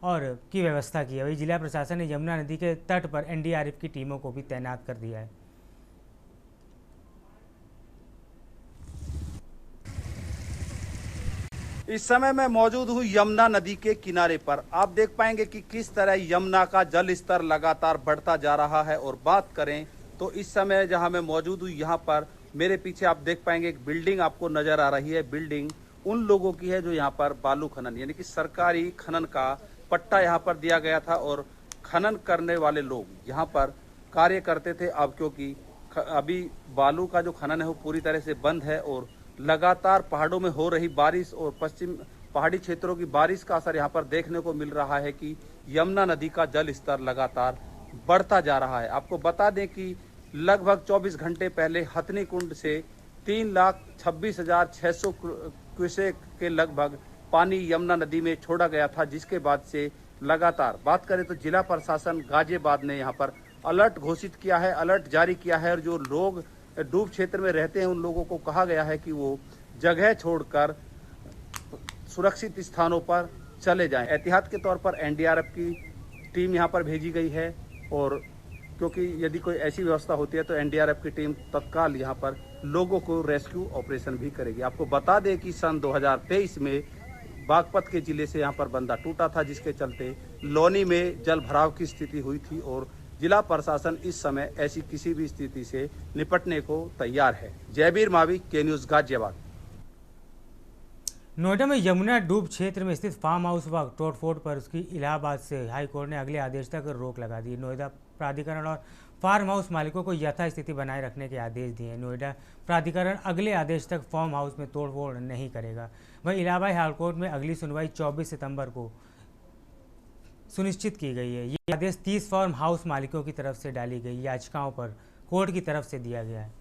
और की व्यवस्था की है। वही जिला प्रशासन ने यमुना नदी के तट पर एनडीआरएफ की टीमों को भी तैनात कर दिया है। इस समय मैं मौजूद हूँ यमुना नदी के किनारे पर। आप देख पाएंगे कि किस तरह यमुना का जल स्तर लगातार बढ़ता जा रहा है। और बात करें तो इस समय जहाँ मैं मौजूद हूँ, यहाँ पर मेरे पीछे आप देख पाएंगे एक बिल्डिंग आपको नजर आ रही है। बिल्डिंग उन लोगों की है जो यहाँ पर बालू खनन यानी कि सरकारी खनन का पट्टा यहाँ पर दिया गया था और खनन करने वाले लोग यहाँ पर कार्य करते थे। अब क्योंकि अभी बालू का जो खनन है वो पूरी तरह से बंद है और लगातार पहाड़ों में हो रही बारिश और पश्चिम पहाड़ी क्षेत्रों की बारिश का असर यहाँ पर देखने को मिल रहा है कि यमुना नदी का जल स्तर लगातार बढ़ता जा रहा है। आपको बता दें कि लगभग 24 घंटे पहले हथनी कुंड से 3,26,600 क्यूसेक के लगभग पानी यमुना नदी में छोड़ा गया था, जिसके बाद से लगातार बात करें तो जिला प्रशासन गाजियाबाद ने यहाँ पर अलर्ट घोषित किया है, अलर्ट जारी किया है और जो लोग डूब क्षेत्र में रहते हैं उन लोगों को कहा गया है कि वो जगह छोड़कर सुरक्षित स्थानों पर चले जाएं। एहतियात के तौर पर एनडीआरएफ की टीम यहाँ पर भेजी गई है और क्योंकि यदि कोई ऐसी व्यवस्था होती है तो एनडीआरएफ की टीम तत्काल यहाँ पर लोगों को रेस्क्यू ऑपरेशन भी करेगी। आपको बता दें कि सन 2023 में बागपत के जिले से यहाँ पर बंदा टूटा था, जिसके चलते लोनी में जल भराव की स्थिति हुई थी और जिला प्रशासन इस समय ऐसी किसी भी स्थिति से निपटने को तैयार है। जयवीर मावी, के न्यूज़, गाजियाबाद। नोएडा में यमुना डूब क्षेत्र में स्थित फार्म हाउस व तोड़फोड़ पर उसकी इलाहाबाद से हाई कोर्ट ने अगले आदेश तक रोक लगा दी। नोएडा प्राधिकरण और फार्म हाउस मालिकों को यथास्थिति बनाए रखने के आदेश दिए। नोएडा प्राधिकरण अगले आदेश तक फार्म हाउस में तोड़फोड़ नहीं करेगा। वहीं इलाहाबाद हाईकोर्ट में अगली सुनवाई 24 सितंबर को सुनिश्चित की गई है। ये आदेश 30 फार्म हाउस मालिकों की तरफ से डाली गई याचिकाओं पर कोर्ट की तरफ से दिया गया है।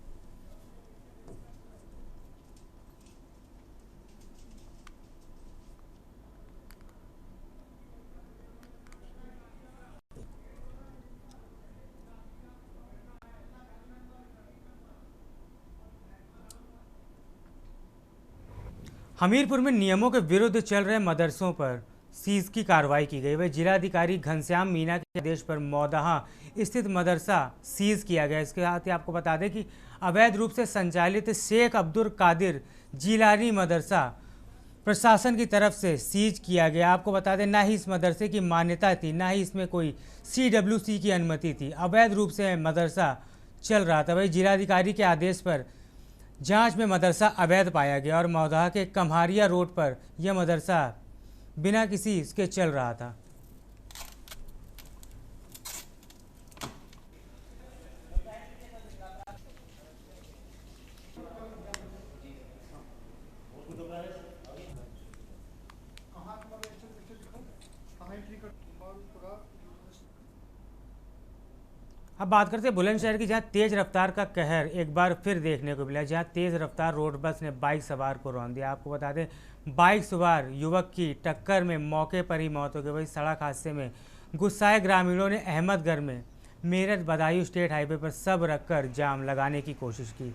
हमीरपुर में नियमों के विरुद्ध चल रहे मदरसों पर सीज की कार्रवाई की गई। वह जिलाधिकारी घनश्याम मीना के आदेश पर मौदहा स्थित मदरसा सीज किया गया। इसके साथ ही आपको बता दें कि अवैध रूप से संचालित शेख अब्दुल कादिर जिलानी मदरसा प्रशासन की तरफ से सीज किया गया। आपको बता दें, ना ही इस मदरसे की मान्यता थी, ना ही इसमें कोई CWC की अनुमति थी। अवैध रूप से मदरसा चल रहा था। वही जिलाधिकारी के आदेश पर जांच में मदरसा अवैध पाया गया और मौदहा के कम्हारिया रोड पर यह मदरसा बिना किसी इसके चल रहा था। अब बात करते हैं बुलंदशहर की, जहां तेज रफ्तार का कहर एक बार फिर देखने को मिला। जहां तेज रफ्तार रोड बस ने बाइक सवार को रौंद दिया। आपको बता दें, बाइक सवार युवक की टक्कर में मौके पर ही मौत हो गई। वही सड़क हादसे में गुस्साए ग्रामीणों ने अहमदगढ़ में मेरठ बदायूं स्टेट हाईवे पर सब रखकर जाम लगाने की कोशिश की।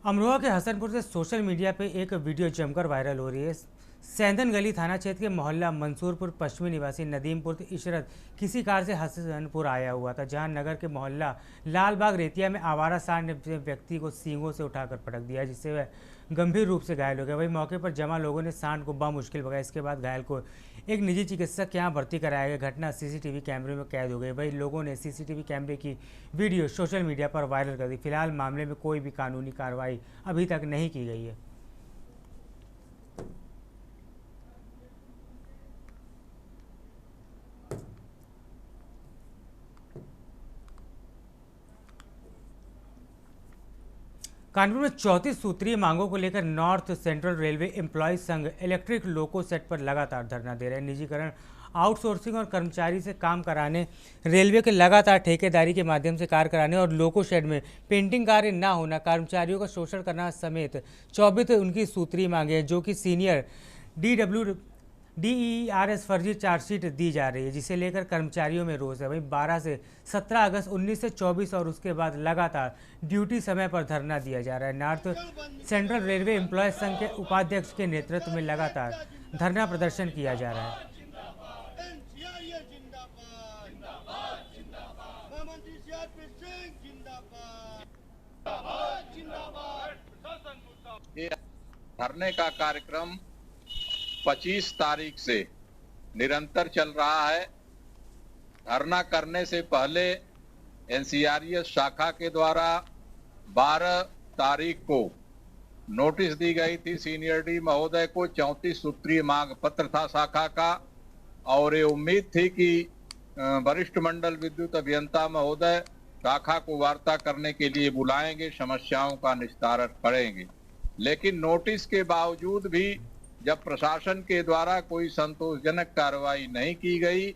अमरोहा के हसनपुर से सोशल मीडिया पे एक वीडियो जमकर वायरल हो रही है। सैंदन गली थाना क्षेत्र के मोहल्ला मंसूरपुर पश्चिमी निवासी नदीमपुर इशरत किसी कार से हसनपुर आया हुआ था, जहां नगर के मोहल्ला लालबाग रेतिया में आवारा सांड ने व्यक्ति को सींगों से उठाकर पटक दिया, जिससे वह गंभीर रूप से घायल हो गया। वहीं मौके पर जमा लोगों ने सांड को बामुश्किल भगाया। इसके बाद घायल को एक निजी चिकित्सक के यहाँ भर्ती कराया गया। घटना CCTV कैमरे में कैद हो गई। वहीं लोगों ने CCTV कैमरे की वीडियो सोशल मीडिया पर वायरल कर दी। फिलहाल मामले में कोई भी कानूनी कार्रवाई अभी तक नहीं की गई है। कानपुर में 34 सूत्रीय मांगों को लेकर नॉर्थ सेंट्रल रेलवे एम्प्लॉयज संघ इलेक्ट्रिक लोको सेट पर लगातार धरना दे रहे हैं। निजीकरण, आउटसोर्सिंग और कर्मचारी से काम कराने, रेलवे के लगातार ठेकेदारी के माध्यम से कार्य कराने और लोको शेड में पेंटिंग कार्य न होना, कर्मचारियों का शोषण करना समेत 24 उनकी सूत्रीय मांगे हैं, जो कि सीनियर DERS फर्जी चार्जशीट दी जा रही है, जिसे लेकर कर्मचारियों में रोष है। वहीं 12 से 17 अगस्त, 19 से 24 और उसके बाद लगातार ड्यूटी समय पर धरना दिया जा रहा है। नॉर्थ सेंट्रल रेलवे एम्प्लॉयज संघ के उपाध्यक्ष के नेतृत्व में लगातार धरना प्रदर्शन किया जा रहा है। धरने का कार्यक्रम 25 तारीख से निरंतर चल रहा है। धरना करने से पहले एनसीआरएस शाखा के द्वारा 12 तारीख को नोटिस दी गई थी सीनियर डी महोदय को। 34 सूत्रीय मांग पत्र था शाखा का और ये उम्मीद थी कि वरिष्ठ मंडल विद्युत अभियंता महोदय शाखा को वार्ता करने के लिए बुलाएंगे, समस्याओं का निस्तारण करेंगे। लेकिन नोटिस के बावजूद भी जब प्रशासन के द्वारा कोई संतोषजनक कार्रवाई नहीं की गई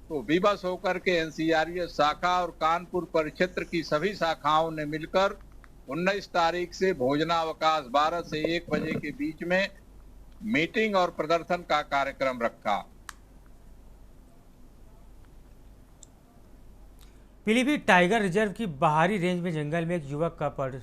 तो विवश होकर के एनसीआरएस शाखा और कानपुर परिक्षेत्र की सभी शाखाओं ने मिलकर 19 तारीख से भोजनावकाश 12 से 1 बजे के बीच में मीटिंग और प्रदर्शन का कार्यक्रम रखा। पीलीभीत टाइगर रिजर्व की बाहरी रेंज में जंगल में एक युवक का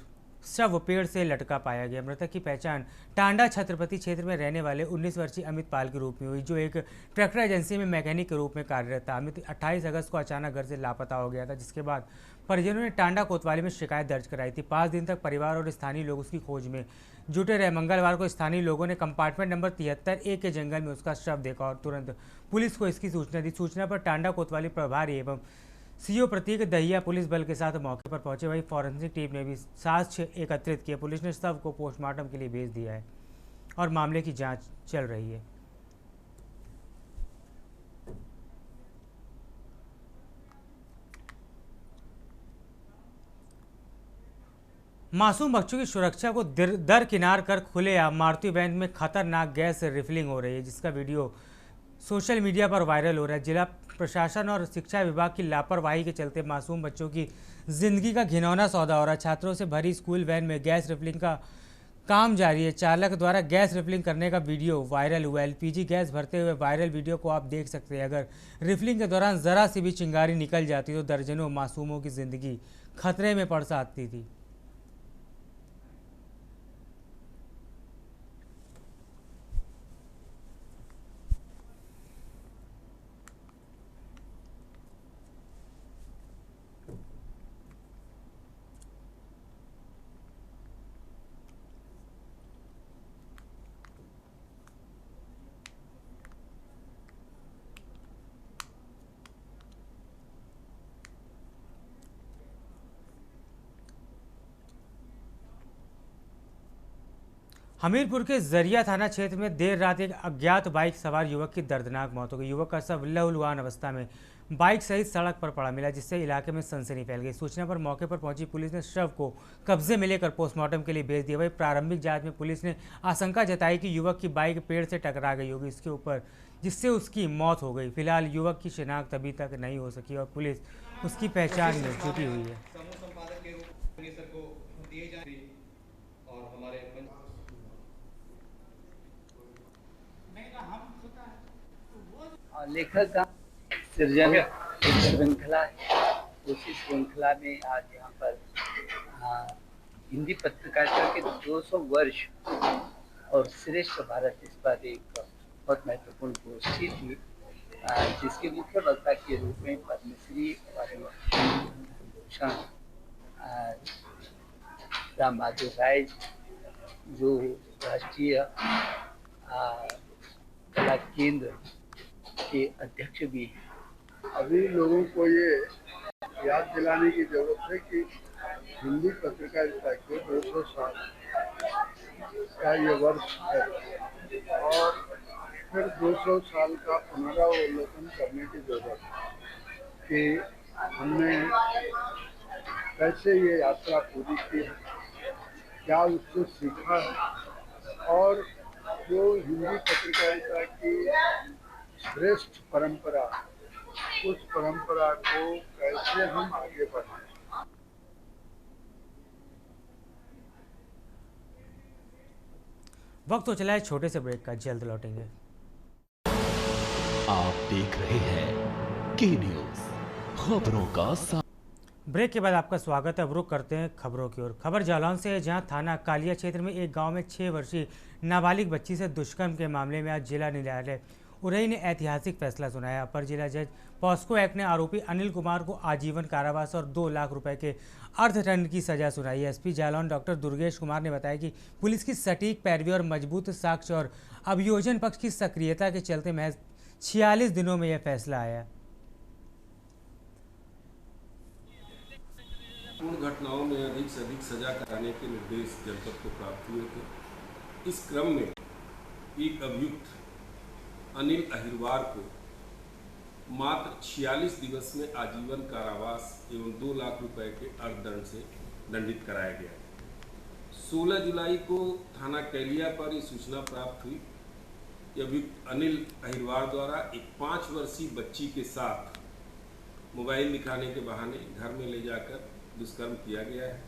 शव पेड़ से लटका पाया गया। मृतक की पहचान टांडा छत्रपति क्षेत्र में रहने वाले 19 वर्षीय अमित पाल के रूप में हुई, जो एक ट्रैक्टर एजेंसी में मैकेनिक के रूप में कार्यरत था। अमित 28 अगस्त को अचानक घर से लापता हो गया था, जिसके बाद परिजनों ने टांडा कोतवाली में शिकायत दर्ज कराई थी। 5 दिन तक परिवार और स्थानीय लोग उसकी खोज में जुटे रहे। मंगलवार को स्थानीय लोगों ने कंपार्टमेंट नंबर 73A के जंगल में उसका शव देखा और तुरंत पुलिस को इसकी सूचना दी। सूचना पर टांडा कोतवाली प्रभारी एवं सीओ प्रतीक दहिया पुलिस बल के साथ मौके पर पहुंचे। वहीं फॉरेंसिक टीम ने भी साक्ष्य एकत्रित किए। पुलिस ने शव को पोस्टमार्टम के लिए भेज दिया है और मामले की जांच चल रही है। मासूम बच्चों की सुरक्षा को दरकिनार कर खुलेआम मारुति वैन में खतरनाक गैस रिफिलिंग हो रही है, जिसका वीडियो सोशल मीडिया पर वायरल हो रहा है। जिला प्रशासन और शिक्षा विभाग की लापरवाही के चलते मासूम बच्चों की जिंदगी का घिनौना सौदा हो रहा है। छात्रों से भरी स्कूल वैन में गैस रिफिलिंग का काम जारी है। चालक द्वारा गैस रिफिलिंग करने का वीडियो वायरल हुआ। एलपीजी गैस भरते हुए वायरल वीडियो को आप देख सकते हैं। अगर रिफिलिंग के दौरान ज़रा सी भी चिंगारी निकल जाती तो दर्जनों मासूमों की ज़िंदगी खतरे में पड़ सकती थी। हमीरपुर के जरिया थाना क्षेत्र में देर रात एक अज्ञात बाइक सवार युवक की दर्दनाक मौत हो गई। युवक का शव लहूलुहान अवस्था में बाइक सहित सड़क पर पड़ा मिला, जिससे इलाके में सनसनी फैल गई। सूचना पर मौके पर पहुंची पुलिस ने शव को कब्जे में लेकर पोस्टमार्टम के लिए भेज दिया। वहीं प्रारंभिक जांच में पुलिस ने आशंका जताई कि युवक की बाइक पेड़ से टकरा गई होगी इसके ऊपर, जिससे उसकी मौत हो गई। फिलहाल युवक की शिनाख्त अभी तक नहीं हो सकी और पुलिस उसकी पहचान में जुटी हुई है। लेखक का सृजन एक श्रृंखला है। उसी श्रृंखला में आज यहाँ पर हिंदी पत्रकारिता के 200 वर्ष और श्रेष्ठ भारत इस पर एक बहुत महत्वपूर्ण गोष्ठी थी, जिसके मुख्य वक्ता के रूप में पद्मश्री भूषण राम बहादुर राय, जो राष्ट्रीय कला केंद्र के अध्यक्ष भी हैं। अभी लोगों को ये याद दिलाने की जरूरत है कि हिंदी पत्रकारिता के 200 साल का ये वर्ष है और फिर 200 साल का पुनरावलोकन करने की जरूरत है कि हमने कैसे ये यात्रा पूरी की है, क्या उससे सीखा है और जो हिंदी पत्रकारिता की श्रेष्ठ परंपरा, उस परंपरा को कैसे हम आगे बढ़ाएं। वक्त तो चला है छोटे से ब्रेक का, जल्द लौटेंगे। आप देख रहे हैं के न्यूज खबरों का ब्रेक के बाद आपका स्वागत है। अब रुक करते हैं खबरों की ओर। खबर जालौन से है, जहां थाना कालिया क्षेत्र में एक गांव में 6 वर्षीय नाबालिग बच्ची से दुष्कर्म के मामले में आज जिला न्यायालय उरई ने ऐतिहासिक फैसला सुनाया। अपर जिला जज पॉस्को एक्ट ने आरोपी अनिल कुमार को आजीवन कारावास और 2 लाख रुपए के अर्थदंड की सजा सुनाई। एसपी जालौन डॉक्टर दुर्गेश कुमार ने बताया कि पुलिस की सटीक पैरवी और मजबूत साक्ष्य और अभियोजन पक्ष की सक्रियता के चलते महज 46 दिनों में यह फैसला आया। पूर्ण घटनाओं में अधिक से अधिक सजा कराने के निर्देश जनपद को प्राप्त हुए थे। इस क्रम में एक अभियुक्त अनिल अहिरवार को मात्र 46 दिवस में आजीवन कारावास एवं 2 लाख रुपए के अर्थदंड से दंडित कराया गया। 16 जुलाई को थाना कैलिया पर ये सूचना प्राप्त हुई कि अभियुक्त अनिल अहिरवार द्वारा एक 5 वर्षीय बच्ची के साथ मोबाइल दिखाने के बहाने घर में ले जाकर दुष्कर्म किया गया है।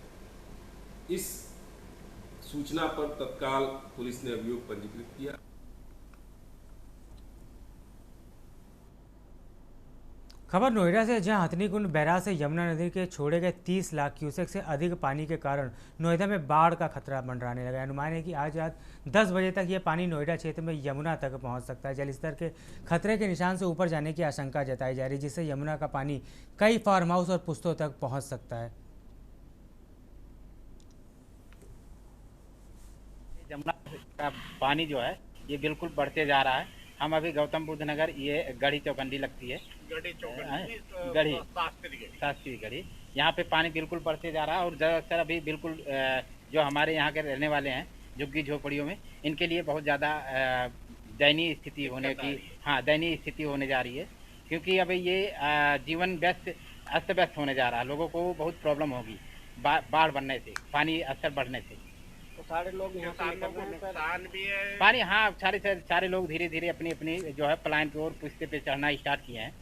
इस सूचना पर तत्काल पुलिस ने अभियोग पंजीकृत किया। खबर नोएडा से, जहां हथनीकुंड बैराज से यमुना नदी के छोड़े गए 30 लाख क्यूसेक से अधिक पानी के कारण नोएडा में बाढ़ का खतरा मंडराने लगा। अनुमान है कि आज रात 10 बजे तक यह पानी नोएडा क्षेत्र में यमुना तक पहुंच सकता है। जलस्तर के खतरे के निशान से ऊपर जाने की आशंका जताई जा रही है, जिससे यमुना का पानी कई फार्म हाउस और पुस्तों तक पहुँच सकता है। यमुना का पानी जो है ये बिल्कुल बढ़ते जा रहा है। हम अभी गौतम बुद्ध नगर, ये गढ़ी चौकंडी लगती है, गढ़ी शास्त्री गढ़ी, यहाँ पे पानी बिल्कुल बढ़ते जा रहा है। और ज़्यादातर अभी बिल्कुल जो हमारे यहाँ के रहने वाले हैं झुग्गी झोपड़ियों में, इनके लिए बहुत ज़्यादा दयनीय स्थिति होने की दयनीय स्थिति होने जा रही है, क्योंकि अभी ये जीवन अस्त व्यस्त होने जा रहा है। लोगों को बहुत प्रॉब्लम होगी बाढ़ बनने से, पानी स्तर बढ़ने से। तो सारे लोग यहाँ से नुकसान भी है पानी, सारे लोग धीरे धीरे अपनी अपनी जो है पलायन की ओर पुश्ते पे चढ़ना स्टार्ट किए हैं।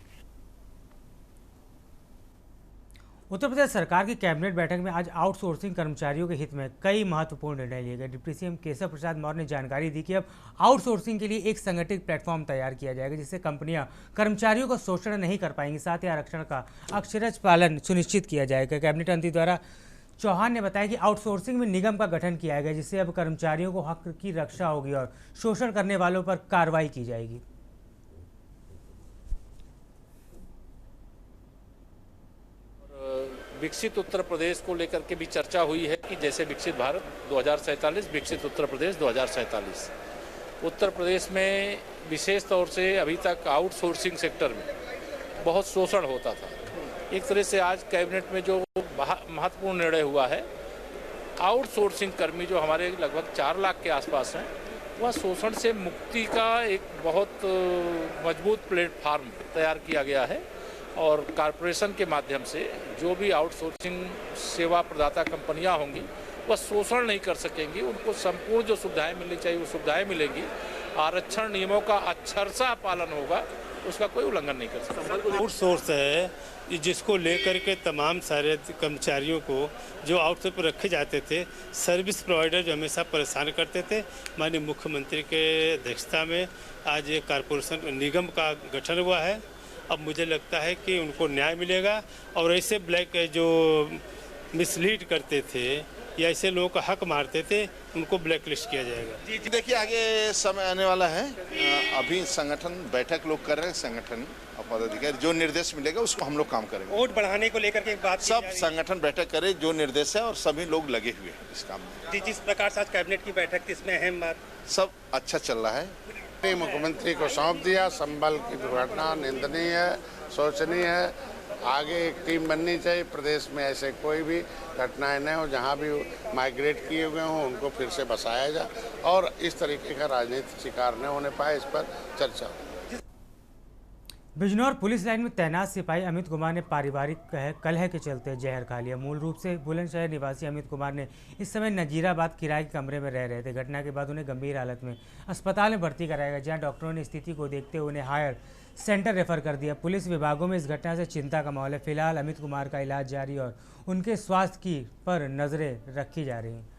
उत्तर प्रदेश सरकार की कैबिनेट बैठक में आज आउटसोर्सिंग कर्मचारियों के हित में कई महत्वपूर्ण निर्णय लिए गए। डिप्टी सीएम केशव प्रसाद मौर्य ने जानकारी दी कि अब आउटसोर्सिंग के लिए एक संगठित प्लेटफॉर्म तैयार किया जाएगा, जिससे कंपनियां कर्मचारियों को शोषण नहीं कर पाएंगी, साथ ही आरक्षण का अक्षरश पालन सुनिश्चित किया जाएगा। कैबिनेट मंत्री द्वारा चौहान ने बताया कि आउटसोर्सिंग में निगम का गठन किया गया, जिससे अब कर्मचारियों को हक की रक्षा होगी और शोषण करने वालों पर कार्रवाई की जाएगी। विकसित उत्तर प्रदेश को लेकर के भी चर्चा हुई है कि जैसे विकसित भारत 2047, विकसित उत्तर प्रदेश 2047। उत्तर प्रदेश में विशेष तौर से अभी तक आउटसोर्सिंग सेक्टर में बहुत शोषण होता था। एक तरह से आज कैबिनेट में जो महत्वपूर्ण निर्णय हुआ है, आउटसोर्सिंग कर्मी जो हमारे लगभग 4 लाख के आसपास हैं, वह शोषण से मुक्ति का एक बहुत मजबूत प्लेटफार्म तैयार किया गया है। और कॉरपोरेशन के माध्यम से जो भी आउटसोर्सिंग सेवा प्रदाता कंपनियां होंगी वह शोषण नहीं कर सकेंगी। उनको संपूर्ण जो सुविधाएं मिलनी चाहिए वो सुविधाएं मिलेंगी। आरक्षण नियमों का अक्षरशः पालन होगा, उसका कोई उल्लंघन नहीं कर सकता। आउटसोर्स है जिसको लेकर के तमाम सारे कर्मचारियों को जो आउटसोर्स पर रखे जाते थे, सर्विस प्रोवाइडर जो हमेशा परेशान करते थे, माननीय मुख्यमंत्री के अध्यक्षता में आज ये कॉरपोरेशन निगम का गठन हुआ है। अब मुझे लगता है कि उनको न्याय मिलेगा और ऐसे ब्लैक जो मिसलीड करते थे या ऐसे लोगों का हक मारते थे, उनको ब्लैक लिस्ट किया जाएगा। जी देखिए, आगे समय आने वाला है। अभी संगठन बैठक लोग कर रहे हैं, संगठन और पदाधिकारी जो निर्देश मिलेगा उसको हम लोग काम करेंगे। वोट बढ़ाने को लेकर के बात सब संगठन बैठक करे, जो निर्देश है, और सभी लोग लगे हुए हैं इस काम में। जी, जिस प्रकार से आज कैबिनेट की बैठक थी, इसमें अहम बात सब अच्छा चल रहा है। मुख्यमंत्री को सौंप दिया। संभल की दुर्घटना निंदनीय है, शोचनीय है। आगे एक टीम बननी चाहिए, प्रदेश में ऐसे कोई भी घटनाएं न हो, जहां भी माइग्रेट किए हुए हों उनको फिर से बसाया जाए और इस तरीके का राजनीतिक शिकार न होने पाए, इस पर चर्चा हो। बिजनौर पुलिस लाइन में तैनात सिपाही अमित कुमार ने पारिवारिक कलह के चलते जहर खा लिया। मूल रूप से बुलंदशहर निवासी अमित कुमार ने इस समय नजीराबाद किराए के कमरे में रह रहे थे। घटना के बाद उन्हें गंभीर हालत में अस्पताल में भर्ती कराया गया, जहां डॉक्टरों ने स्थिति को देखते हुए उन्हें हायर सेंटर रेफर कर दिया। पुलिस विभागों में इस घटना से चिंता का माहौल है। फिलहाल अमित कुमार का इलाज जारी और उनके स्वास्थ्य की पर नजरें रखी जा रही हैं।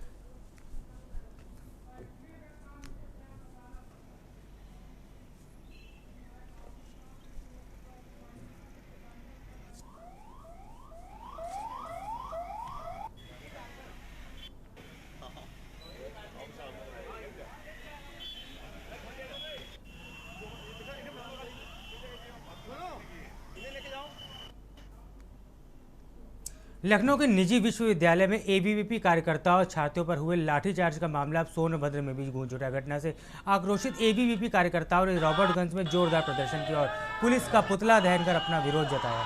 लखनऊ के निजी विश्वविद्यालय में एबीवीपी कार्यकर्ताओं और छात्रों पर हुए लाठीचार्ज का मामला अब सोनभद्र में भी गूंज उठा। घटना से आक्रोशित एबीवीपी कार्यकर्ताओं ने रॉबर्टगंज में जोरदार प्रदर्शन किया और पुलिस का पुतला दहन कर अपना विरोध जताया।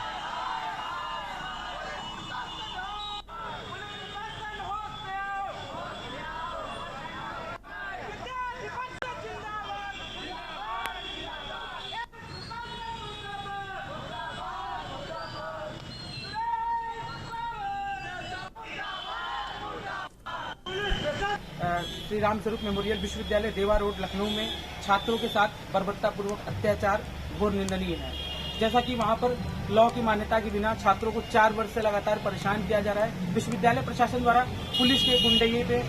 श्री राम स्वरूप मेमोरियल विश्वविद्यालय देवा रोड लखनऊ में छात्रों के साथ बर्बरतापूर्वक अत्याचार घोर निंदनीय है। जैसा कि वहां पर लॉ की मान्यता के बिना छात्रों को 4 वर्ष से लगातार परेशान किया जा रहा है। विश्वविद्यालय प्रशासन द्वारा पुलिस के गुंडई पे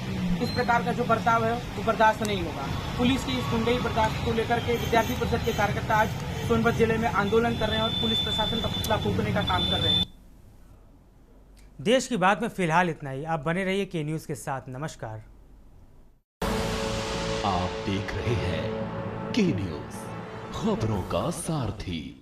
इस प्रकार का जो बर्ताव है वो बर्दाश्त नहीं होगा। पुलिस की इस गुंडई बर्दाश्त को लेकर के विद्यार्थी परिषद के कार्यकर्ता आज सोनभद्र जिले में आंदोलन कर रहे हैं और पुलिस प्रशासन का पुतला फूंकने का काम कर रहे हैं। देश की बात में फिलहाल इतना ही। आप बने रहिए के न्यूज़ के साथ। नमस्कार। आप देख रहे हैं के न्यूज़, खबरों का सारथी।